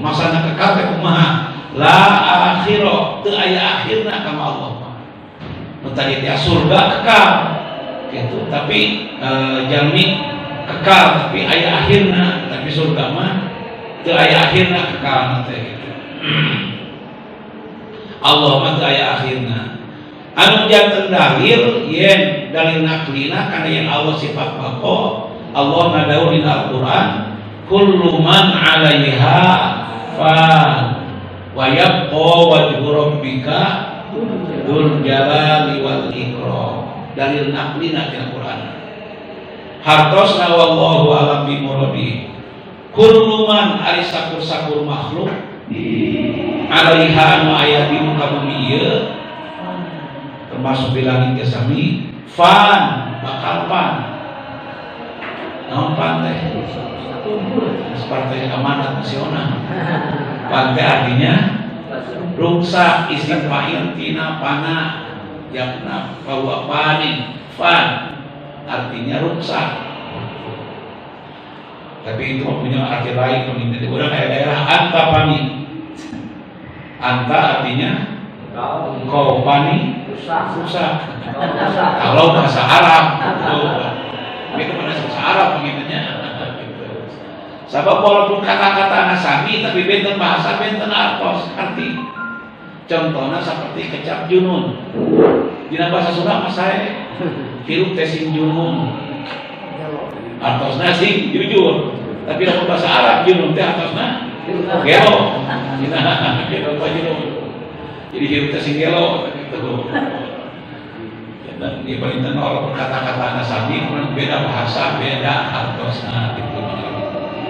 Masana kekal teh kumaha? La akhirah, teu aya akhirna ka Allah. Nu tadi teh surga kekal gitu, tapi jalmi kekal tapi aya akhirna, tapi surga mah teu aya akhirna kekal teh gitu. Allah mah teu aya akhirna. Anu janten dalil yen dalil naklina kana yang Allah sifat baqo. Allah ngadawuh di Al-Qur'an, kullu man 'alaiha fan wa yabqa wajhu rabbika dzul jalali wal ikram. Dalil naklina di Al-Qur'an. Hartosna wallahu a'lam bi muradi. Kullu man ari sakur-sakur makhluk 'alaiha anu aya di muka bumi ieu termasuk di langit ge sami fan bakal pan. Naon pan teh? Seperti amanat nasional. Pan teh artinya ruksak isim fa'il tina pana yakna bahwa panin fan artinya ruksak. Tapi itu punya arti lain pengingat. Orang daerah anta pani. Anta artinya kau pani rusak. Kalau bahasa Arab itu bahasa Arab pengingatnya. Sebab walaupun kata-kata sami tapi benten bahasa benten arti. Contohnya seperti kecap junun. Di bahasa Sunda mas saya hirup tesin junun. Artosna sing jujur. Tapi dalam bahasa Arab junun teh artosna gelo. Gelo junun. Jadi hirup tesin gelo gitu. Dan di perintah walaupun kata-kata sami beda bahasa, beda artosna gitu.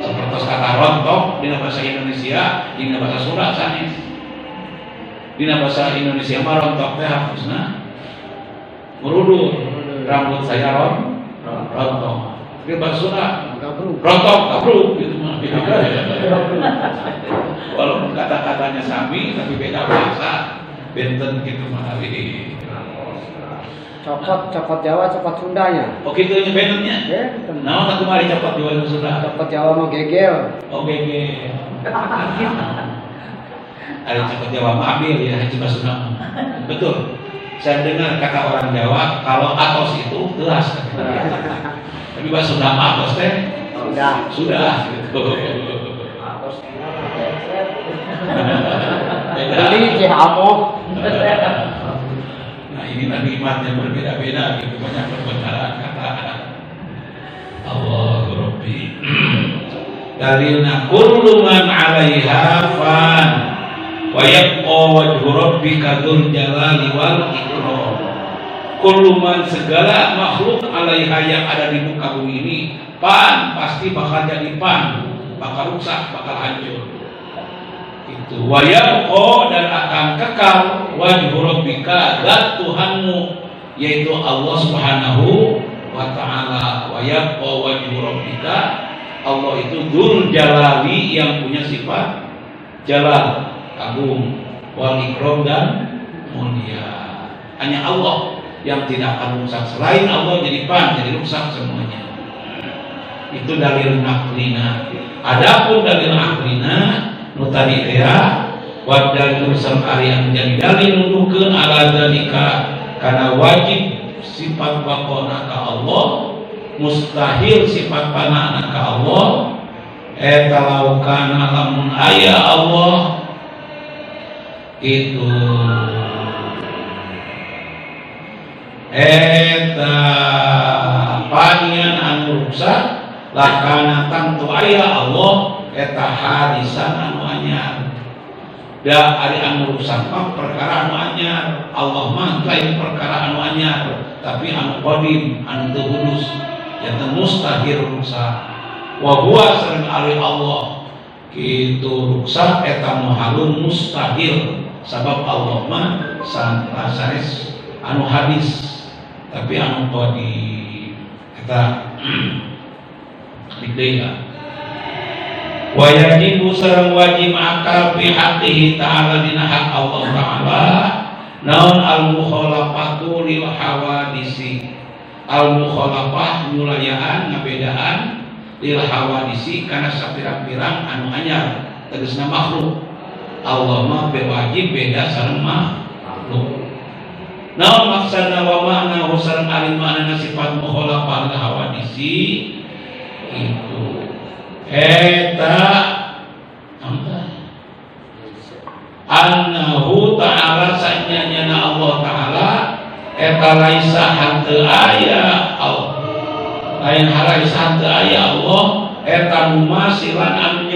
Seperti kata rontok di bahasa Indonesia, di bahasa Sunda sanes. Di bahasa Indonesia mah rontok teh harusna meruduk, rambut saya rontok. Di bahasa Sunda rontok kabruk gitu mah. Walaupun kata-katanya sami tapi beda bahasa, benten gitu mah abi. Copot Jawa, copot Sundanya. Oh gitu nya bentennya. Naon tak kemari copot Jawa dan Sunda? Copot Jawa mau gegel. Oh gegel. Ada copot Jawa mah ambil ya Haji Basuna. Betul. Saya dengar kata orang Jawa kalau atos itu gelas. Tapi bahasa Sunda atos teh sudah gitu. Atos. Jadi cihamoh. Ini nikmatnya berbeda-beda gitu, banyak perbendaharaan kata Allah Rabbi. Dalilna kullu man 'alaiha fan wa yabqa wajhu rabbika dzul jalali wal ikram. Kullu man segala makhluk 'alaiha yang ada di muka bumi ini pan pasti bakal jadi pan, bakal rusak, bakal hancur. Itu wa yabqa dan akan kekal wajhu rabbika zat Tuhanmu yaitu Allah Subhanahu wa taala. Wa yabqa wajhu rabbika, Allah itu dzul jalali yang punya sifat jalal agung, wal ikram dan mulia. Hanya Allah yang tidak akan rusak, selain Allah jadi pan, jadi rusak semuanya. Itu dalil naklina. Adapun dalil aklina nu tadi teh wa dalil samari anu jadi dalil nuduhkeun ala dalika kana wajib sifat baqona ka Allah, mustahil sifat panana ka Allah. Eta laukana lamun aya Allah itu eta panian anu rusak lakana tantu aya Allah eta hadisan anu anyar. Da ari anu rusak mah perkara anu anyar. Allah mah lain perkara anu anyar, tapi anu qadim, anu teu hudus, yang mustahil rusak. Wa huwa sareng ari Allah kitu rusak eta muhalun mustahil, sabab Allah mah sanes anu hadis, tapi anu qadim eta bidaya. Wa yajibu sareng wajib akal fi haqqihi ta'ala dina hak Allah Ta'ala naon al-mukhalafatu lil hawadisi. Al-mukhalafah nyulayaan ngabedaan lil hawadisi kana sapirang-pirang anu anyar tegasna makhluk. Allah mah wajib beda sareng makhluk. Naon maksudna wa ma'na sareng ari ma'na sifat mukhalafah hawadisi itu eta annahu ta'ala sanyana Allah Ta'ala eta laisa hanteu aya Allah lain laisa hanteu aya Allah eta mumasilan anu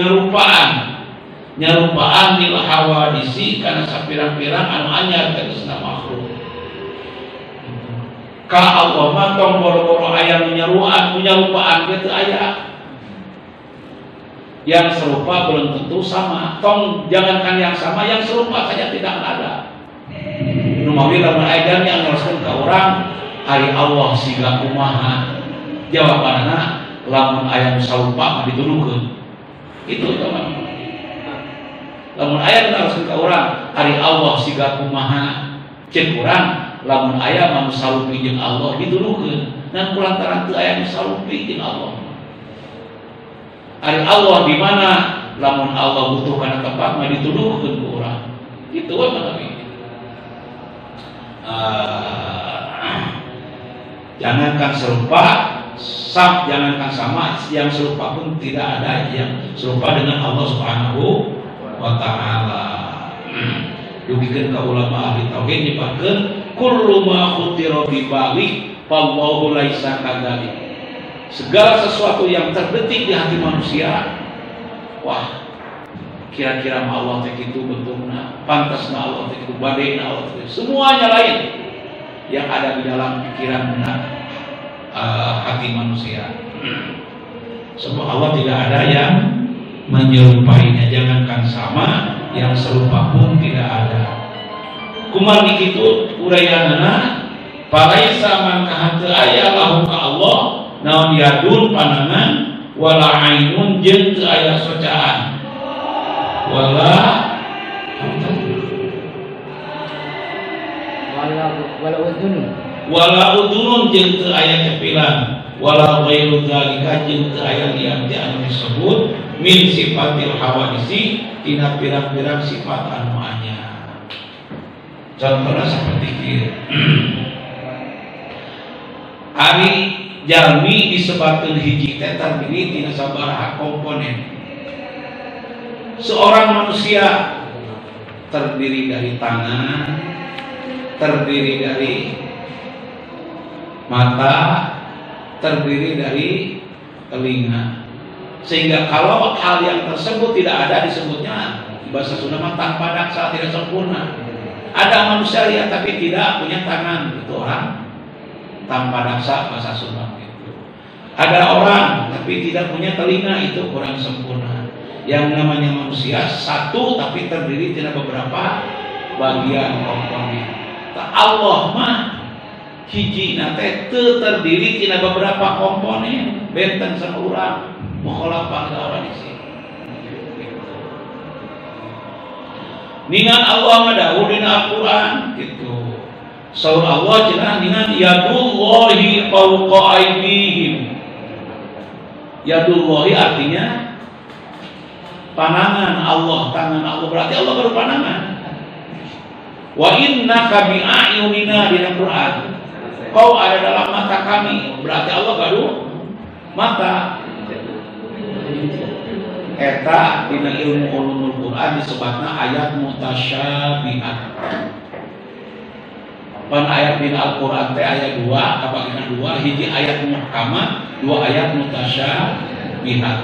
nyarupaan lil hawadisi kana sapirang-pirang anu anyar tegasna makhluk. Ka Allah mah tong boro-boro aya nyarupaan teu aya. Yang serupa belum tentu sama. Tong jangankan yang sama, yang serupa saja tidak ada. Nu mawi lamun aya yang nyoroskeun ka urang ari Allah siga kumaha. Jawabanna lamun aya nu sarupa mah dituduhkeun. Itu teman. Lamun aya nu nyoroskeun ka urang ari Allah siga kumaha. Ceuk urang lamun aya mah nu sarupi jeung Allah dituduhkeun. Dan kulantaran teu aya nu sarupi jeung Allah. Ari Allah di mana? Lamun Allah butuh kana tempat mah dituduhkeun ku urang. Kitu we mah jangankan serupa, jangankan sama, yang serupa pun tidak ada yang serupa dengan Allah Subhanahu wa Ta'ala. Dugikeun ka ulama ahli tauhid nyebatkeun kullu ma khutira bi bali fallahu laisa kadzalik. Segala sesuatu yang terbetik di hati manusia, wah, kira-kira Allah teh kitu bentukna, pantasna Allah teh kitu, badaina Allah teh, semuanya lain yang ada di dalam pikiran hati manusia. Sebab Allah tidak ada yang menyerupainya, jangankan sama, yang serupa pun tidak ada. Kumaha kitu urayanana, palaisa man kahanteu aya lahu ka Allah naon yadun panangan wala ainun jeung teu aya socaan wala udunun jeung teu aya cepilan wala ghairu dzalika jeung teu aya liam ti anu disebut min sifatil hawadisi tina pirang-pirang sifat anu anyar. Contohna seperti kieu. Ari jalmi disebatkeun hiji teh terdiri tina sabaraha komponen. Seorang manusia terdiri dari tangan, terdiri dari mata, terdiri dari telinga. Sehingga kalau hal yang tersebut tidak ada disebutnya bahasa Sunda mah tanpa daksa, tidak sempurna. Ada manusia lihat tapi tidak punya tangan, itu orang tanpa daksa bahasa Sunda. Ada orang tapi tidak punya telinga, itu kurang sempurna. Yang namanya manusia satu tapi terdiri dari beberapa bagian komponen. Allah mah hiji nate terdiri dari beberapa komponen, benten saurang mukhalafah hawadisi. Ningan Allah ngadawuh dina Al-Qur'an gitu. Saur Allah cenah ningan yadullahi fawqa aydihim. Yadullahi artinya panangan Allah, tangan Allah, berarti Allah baru panangan. Wa innaka bi a'yunina di Al-Qur'an. Kau ada dalam mata kami, berarti Allah baru mata. Eta dina ilmu ulumul Qur'an disebutna ayat mutasyabihat. Pan ayat dina Al-Qur'an teh ayat 2, kabagian 2, hiji ayat muhkamah, 2 ayat mutasyabihat.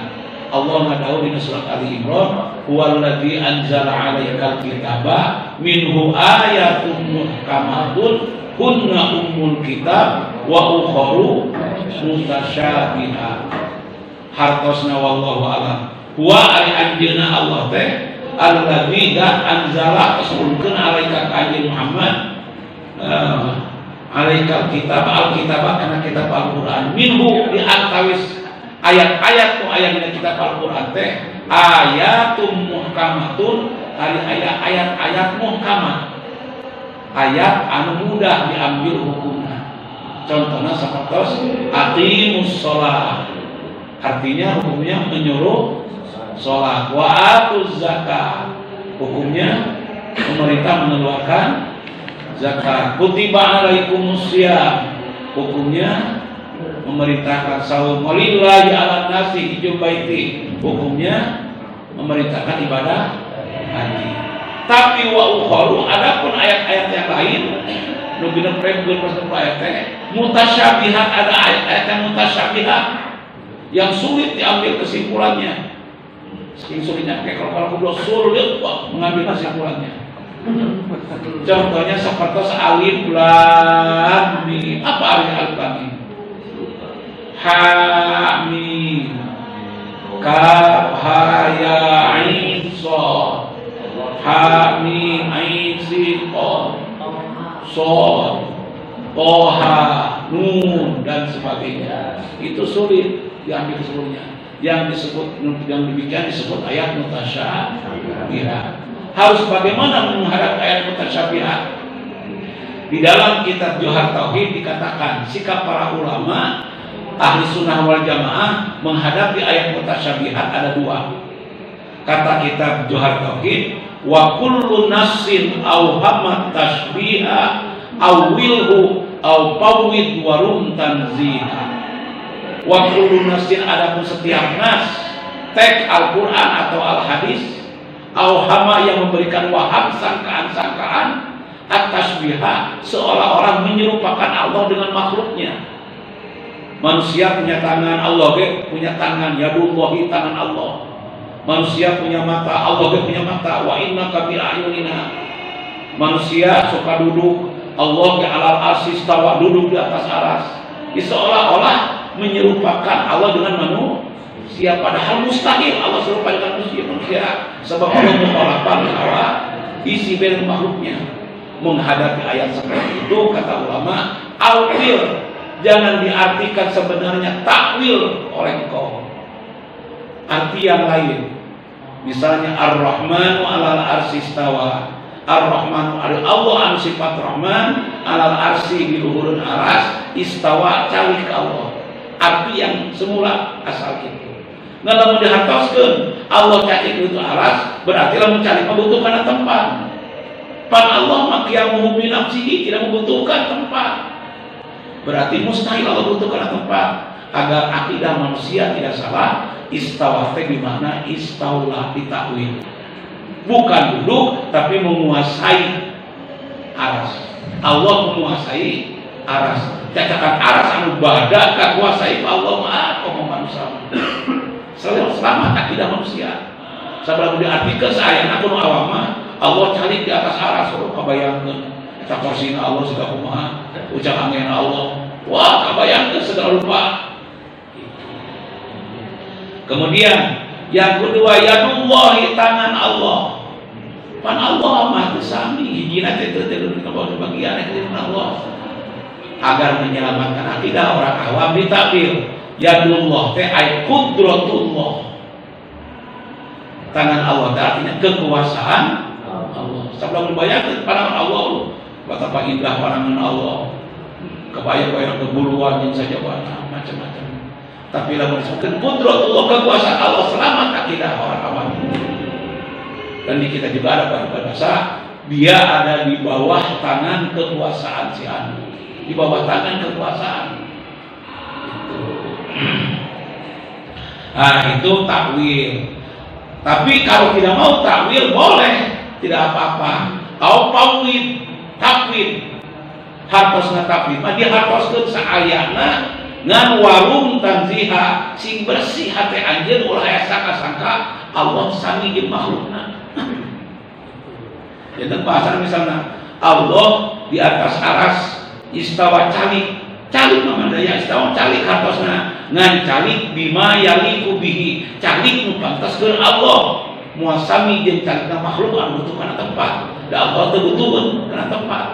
Allah ngadawuh dina surat Ali Imran, huwallazi anzala 'alaikal kitaba minhu ayatun muhkamatun hunna ummul kitab wa ukharu mutasyabihat. Hartosna wallahu a'lam. Wa ari anjeunna Allah teh allazi dan anzala rasulkeun alaika ka Muhammad alaikal kitab al-kitab kana kitab Al-Qur'an minhu di antawis ayat-ayat tu ayat dina kitab Al-Qur'an teh ayatum muhkamatun ari ayat-ayat muhkamah, ayat anu mudah diambil hukumna. Contohna sapertos aqimus shalah, artinya hukumnya menyuruh sholat. Wa atuz zakat, hukumnya pemerintah mengeluarkan zakat. Kutiba alaikumus syiyam, hukumnya memerintahkan saum. Walillahi 'alan nasi hijjul baiti, hukumnya memerintahkan ibadah haji. Tapi wa ukharu, adapun ayat-ayat yang lain nu bina pregel ayat mutasyabihat, ada ayat-ayat yang mutasyabihat yang sulit diambil kesimpulannya. Saking sulitnya kalau sulit mengambil kesimpulannya. Contohnya seperti alif lam mim. Apa artinya alif lam mim? Ha mim kaf ha ya ain shad, ha mim ain sin qaf, shad toha nun dan sebagainya. Itu sulit diambil seluruhnya. Yang demikian disebut ayat mutasyabihat. Harus bagaimana menghadapi ayat mutasyabihat? Di dalam kitab Johar Tauhid dikatakan sikap para ulama ahli sunnah wal jamaah menghadapi ayat mutasyabihat ada dua. Kata kitab Johar Tauhid, wa kullu nassin aw hammat tashbiha aw wilhu aw pawwid warum tanziha. Wa kullu nassin, adapun setiap nas teks Al-Quran atau Al-Hadis, auhama yang memberikan waham sangkaan-sangkaan, at-tashbiha seolah-olah menyerupakan Allah dengan makhluknya. Manusia punya tangan, Allah punya tangan, yadullahi tangan Allah. Manusia punya mata, Allah punya mata, wa innaka bi ayunina. Manusia suka duduk, Allah alal arsy istawa, duduk di atas aras. Seolah-olah menyerupakan Allah dengan manusia, padahal mustahil Allah serupa dengan manusia, sebab Allah mukhalafah Allah isi bil makhluknya. Menghadapi ayat seperti itu, kata ulama, al-wil, jangan diartikan sebenarnya takwil oleh engkau. Arti yang lain, misalnya Ar-Rahmanu 'alal arsy istawa, Ar-Rahmanu Allah anu sifat Rahman, 'alal arsy di luhurun aras, istawa calik ke Allah. Arti yang semula asal itu. Nah, lamun dihartoskeun Allah cacik itu aras, berarti lamun cari membutuhkan tempat. Pan Allah maqiyamuhu bi nafsihi, tidak membutuhkan tempat. Berarti mustahil Allah butuhkan tempat. Agar akidah manusia tidak salah, istawa teh di mana istaula ditakwil. Bukan duduk tapi menguasai aras. Allah menguasai aras. Cacakan aras anu badak kakuasai Allah mah komo manusia. Selamat akidah manusia. Sabaraha diartikeun saayana kuno awam mah Allah calik di atas aras, kabayangkeun eta korsina Allah sudah kumaha, ucap angin Allah. Wah, kabayangkeun segala rupa. Kemudian yang kedua, yadullahi tangan Allah. Pan Allah mah sami hijina teh teu bagian Allah. Agar menyelamatkan akidah orang awam ditakdir yadullah teh ay qudratullah, tangan Allah artinya kekuasaan Allah. Sebelum dibayangkan pandangan Allah, betapa indah pandangan Allah, kebayang-bayang kebuluan yang saja macam-macam. Tapi lamun disebutkan qudratullah, kekuasaan Allah, selamat akidah orang awam. Dan di kita juga ada bahasa dia ada di bawah tangan kekuasaan si anu, di bawah tangan kekuasaan. Nah, itu takwil. Tapi kalau tidak mau takwil boleh, tidak apa-apa. Au pawid, takwil. Hartosna takwil, mah dia hartoskeun saayana ngan warung tanziha, sing bersih hati anjeun ulah aya sangka-sangka Allah sami jeung makhlukna. Jadi bahasa misalnya Allah di atas aras istawa calik mamandaya istawa calik hartosna ngan calik bima yaliku bihi, calik nu pantaskeun Allah muasami jeung calikna makhluk anu butuh kana tempat, da Allah teu butuh kana tempat.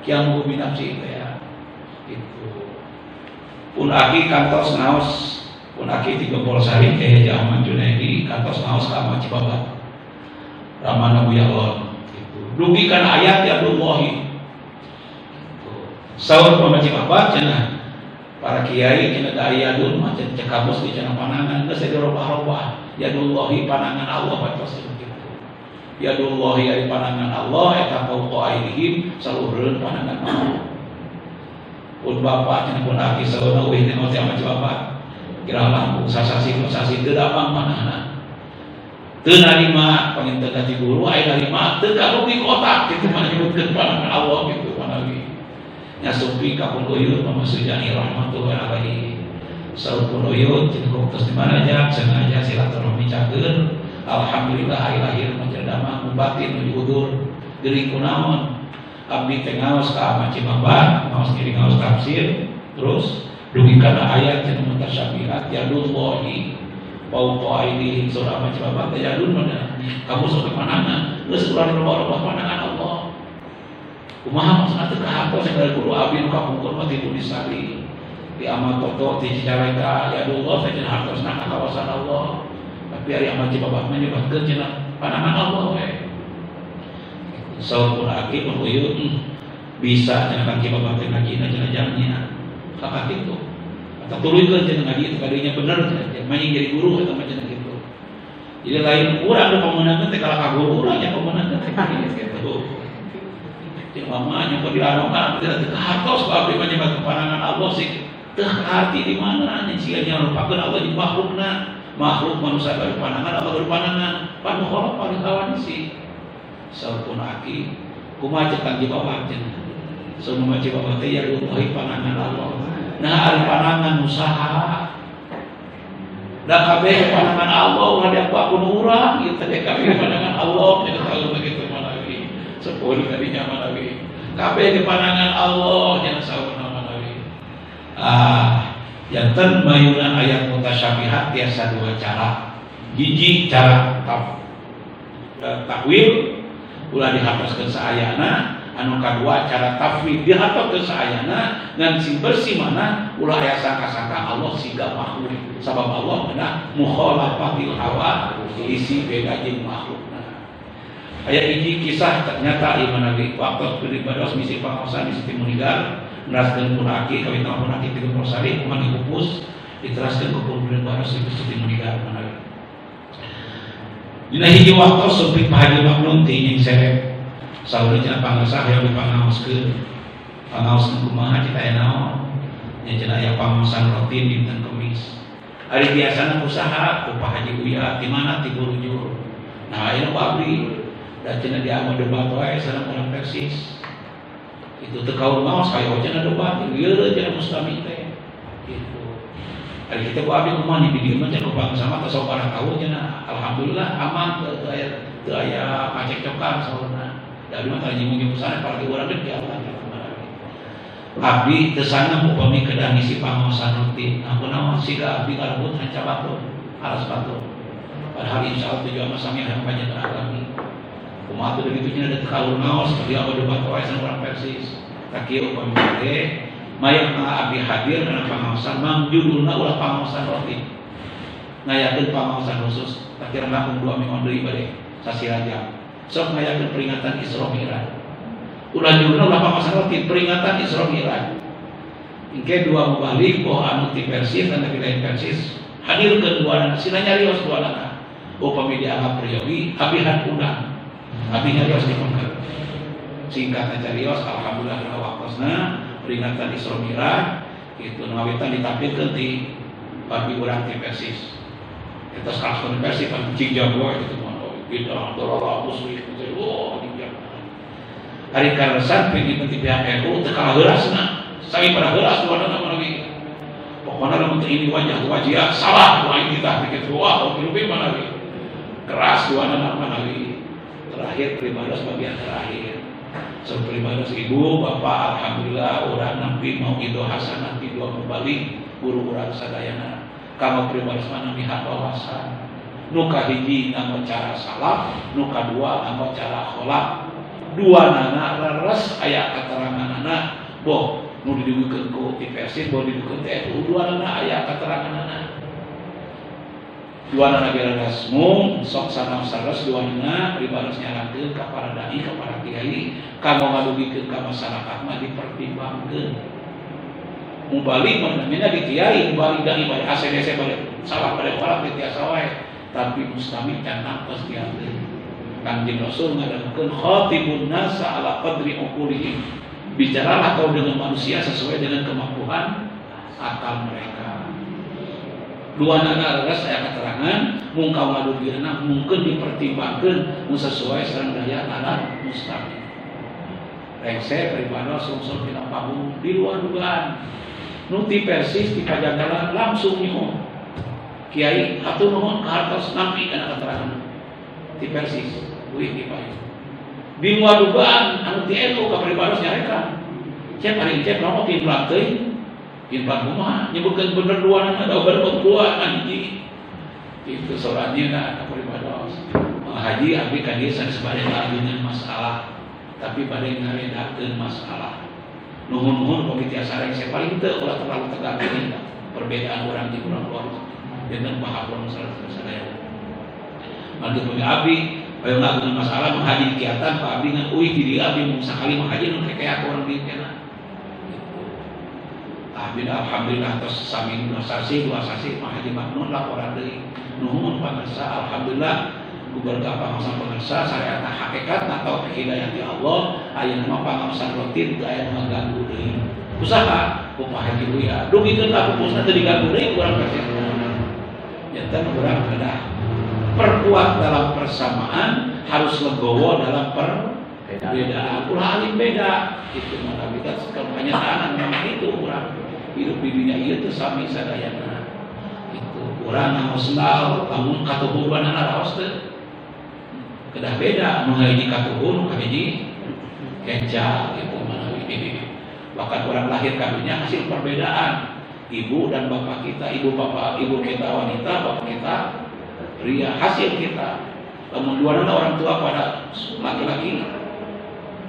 Kiamu binafsi itu ya. Itu. Pun aki kantos naos, pun aki 30 sari ke Jaman Junaidi kantos naos ka Cibabat. Ramana Buyalon. Dugikan ayat ya Abdullahi. Saur pemaji babat cenah para kiai cenah da yadun mah cek kabos di cenah panangan geus dirobah-robah. Yadullahi panangan Allah patos kitu. Yadullahi ari panangan Allah eta fauqa aidihim saluhreun panangan Allah. Pun bapak cenah pun aki sauna eueuh teh mati ama bapak. Kira lampu sasasi teu damang manahna. Teu narima panginten ti guru aya narima teu karugi kotak kitu mah nyebutkeun panangan Allah kitu manawi. Nya supi ka pun uyut Mama Sujani rahmatullahi alaihi. Saur pun uyut cenah tos di mana aja sengaja silaturahmi cakeun. Alhamdulillah hari lahir menjelma batin menuju udur geuning kunaon abdi teh ngaos ka Ahmad Cimabang ngaos kiri ngaos tafsir terus dugi kana ayat cenah mutasyabihat yadullahi fauqa aidihim surah Ahmad Cimabang teh yadun mana kamu sok panangan geus urang robah panangan Allah kumaha maksudna teu kahapos segala guru abdi nu kapungkur mah tilu disari di amal toto di Cicalengka yadullah teh cenah hartosna ka kawasan Allah. Tapi hari amat Cibabah menyebabkan cenah panangan Allah we. Saur pun aki pun uyut bisa cenah Kang Cibabah teh ngajina cenah jamnya. Kakak kitu. Atau turunkeun cenah ngaji teh kadinya bener cenah main jadi guru eta mah cenah kitu. Jadi lain urang nu pameunankeun teh kala ka guru urang nya pameunankeun teh kitu. Jeung mama nya kok dilarang teh teu hartos ka abdi menyebabkan panangan Allah sih. Teu arti di mana nya siga nya lupakeun Allah di makhlukna. Makhluk manusia dari pandangan atau dari pandangan panu horok paling kawan sih saupun aki kumaha cek Kang Cibabah cenah semua Cibabah teh ya lupahi pandangan Allah nah ari pandangan usaha da kabeh pandangan Allah ulah diakuakeun urang ieu teh kabeh pandangan Allah cenah kalau begitu manawi sepuluh kadinya manawi kabeh pandangan Allah cenah sauna manawi janten mayuna ayat mutasyabihat tiasa dua cara. Hiji cara takwil ulah dihartoskeun saayana, anu kadua cara tafwid dihartoskeun saayana ngan sing bersih mana ulah aya sangka-sangka Allah siga makhluk. Sabab Allah beunang mukhalafatil hawa isi beda jeung makhlukna. Aya hiji kisah ternyata ieu Nabi waktu beribadah misi pangaosan di Timunigar neraskeun punaki kawin tahun punaki 30 sari kumaha dipupus diteraskeun ke pun baros di Timunigar manawi. Dina hiji waktu supik Pak Haji Maklum teh ing serep saureunya pangasah yang dipangaoskeun. Pangaoskeun kumaha cita aya naon? Nya cenah aya pangaosan rutin dinten Kamis. Ari biasana usaha ku Pak Haji Uya di mana ti Burujur. Nah, aya pabrik da cenah dia mah debat wae sareng urang Persis. Itu teu kaul maos aya cenah debat ieu cenah mustami teh. Gitu. Ari kita ku abdi kumaha di dieu mah cenah bangsa mah sok para tahu cenah alhamdulillah aman teu aya pacekcokan saurna. Da abdi mah tara nyinggung sana para urang deuk aman. Abdi teu sana upami kedah ngisi pangaosan rutin. Nah kunaon siga abdi kalebut hanca batur, alas batur. Padahal insyaallah tujuan mah sami hayang panjenengan alami. Kumaha teh begitu cenah da kaul naos tapi aba debat wae sareng urang Persis. Tak kieu upami teh mayang abdi hadir kana pangaosan mang judulna ulah pangaosan rutin. Ngayakeun pangaosan khusus tak kira langkung 2 minggu deui bade sasiraja. Sok ngayakeun peringatan Isra Mi'raj. Ulah judulna ulah pangaosan rutin peringatan Isra Mi'raj. Engke dua mubalik poh anu ti Persis dan ti lain Persis hadirkeun duana sila nyarios duana. Upami dianggap priori abdi undang. Abdi nyarios dipengkeun. Singkatna carios alhamdulillah kana waktosna peringatan Isra Mi'raj itu ngawitan ditampilkeun ti bagi urang ti Persis. Eta salah Persis kan cing jago itu mah kita dorong musuh itu oh diam. Hari karesan pengen ti pihak NU teu kalah heurasna. Sami pada heuras duana nama lagi. Pokona lamun teu ini wajah salah lain kita pikir wah lebih mana lagi. Keras duana nama lagi. Terakhir peribados bagian terakhir. Peribados ibu bapak alhamdulillah urang nampi mau ido hasanah ti dua mubalik guru urang sadayana. Kamu peribados mana mihak wawasan. Nu kahiji nganggo cara salaf, nu kadua nganggo cara kholaf. Duanana leres aya kateranganana boh nu didudukeun ku ti Persis boh didudukeun teh duanana aya kateranganana. Duanana beresmu sok sanam sares duanana pribados nyarakeun ka para dai ka para kiai kanggo ngadugikeun ka masyarakat mah dipertimbangkeun. Mubalik namanya di kiai, mubalik dari balik ACDC balik salah balik orang di tiasa wae, tapi mustami can nafas kiai. Kanjeng Rasul mengatakan khatibun nasa ala qadri uqulihim. Bicaralah kau dengan manusia sesuai dengan kemampuan akal mereka. Dua nana ras aya keterangan mung kawadugirna mungkin dipertimbangkan sesuai sareng daya nalar mustami. Rengse daripada sungsur tina panggung di luar dugaan. Nu ti persis di pajagalan langsung nyuhun. Kiai hatur nuhun kahartos nampi kana keterangan. Ti persis wih di payu. Di luar dugaan anu ti elu ka pribadi nyarekan. Cek ari cek naon ti plat teuing. Plat kumaha nyebutkeun bener duaan ada obat dua anjing. Itu sorannya ka pribadi. Haji abdi ka dieu sabade dengan masalah. Tapi pada ngaredakeun masalah. Nuhun-nuhun kopi tiasa rek paling teu ulah terlalu tegang ini perbedaan orang di kurang luar dengan paham masalah sadaya. Mantu punya abdi bae ngageun masalah menghaji kegiatan Pak abdi ngan uih di dia abdi mun sakali menghaji nu kayak orang di kana. Abdi alhamdulillah tos sami dua sasi menghaji maknun laporan deui. Nuhun pangarsa alhamdulillah berkah pangawasan pengersa syariat hakikat atau hidayah di Allah aya nama pangawasan rutin aya nama ganggu deui usaha upah haji ya dugikeun ka pupusna teu diganggu deui urang kasih nyata urang kedah perkuat dalam persamaan harus legowo dalam perbedaan ulah alim beda itu mah kita kenyataan memang itu urang hidup di dunia ieu teh sami sadayana itu urang ngaos laul lamun katuhubanana raos teh kedah beda nu hiji katuhun nu hiji keca gitu mana ini bahkan orang lahir kadunya hasil perbedaan ibu dan bapak kita ibu kita wanita bapak kita pria hasil kita lamun duana orang tua pada laki-laki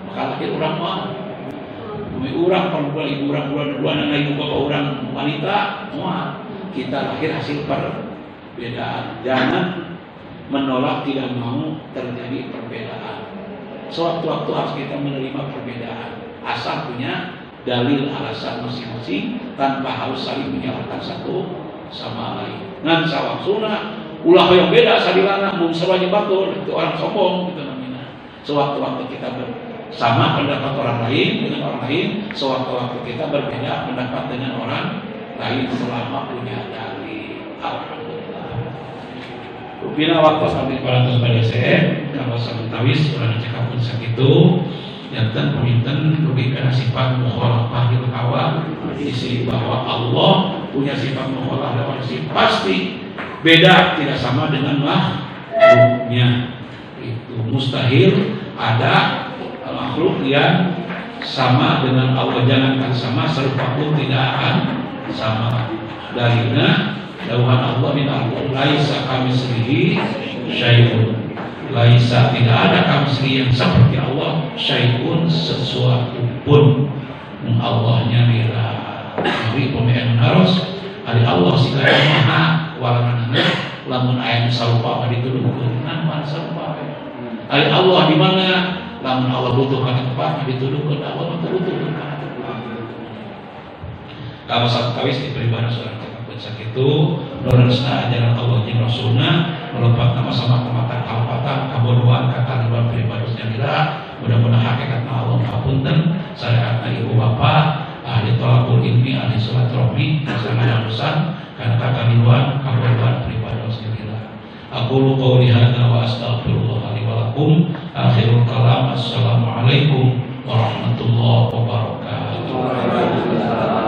maka lahir orang mah bumi orang perempuan ibu orang duana ibu bapak orang wanita semua kita lahir hasil perbedaan jangan menolak tidak mau terjadi perbedaan. Sewaktu-waktu harus kita menerima perbedaan. Asal punya dalil alasan masing-masing tanpa harus saling menyalahkan satu sama lain. Ngan sawaksuna ulah yang beda sadilana mun sabanya batur itu orang sombong gitu namanya. Sewaktu-waktu kita bersama pendapat orang lain dengan orang lain, sewaktu-waktu kita berbeda pendapat dengan orang lain selama punya dalil. Alhamdulillah. Bila waktu sampai parantos pada saya kalau samantawis urang cekapun sakitu janten paminten lebih kana sifat mukhalafah itu kawan isi bahwa Allah punya sifat mukhalafah pasti beda tidak sama dengan makhluknya itu mustahil ada makhluk yang sama dengan Allah jangankan sama serupa pun tidak akan sama dalilnya dauhan Allah min Allah laisa kamitslihi syai'un laisa tidak ada kamitsli yang seperti Allah syai'un sesuatu pun Allahnya mira mari pemain harus ari Allah segala maha walanana lamun aya sarupa dituduhkeun naon sarupa ari Allah di mana lamun Allah butuh kana tempat dituduhkeun Allah butuh kana tempat kalau sakawis diberi pada seorang itu lurusna ajaran Allah jeung Rasulna melupakan sama-sama kematan kalpatan kabodohan kakaluan pribadusnya bila mudah-mudahan hakikatna Allah ngapunten syariatna ibu bapak ahli thalaqul ilmi ahli silaturahmi pasangan urusan kana kakaluan kabodohan pribadusnya bila aqulu qouli hadza wa astaghfirullah li wa lakum akhirul kalam assalamualaikum warahmatullahi wabarakatuh.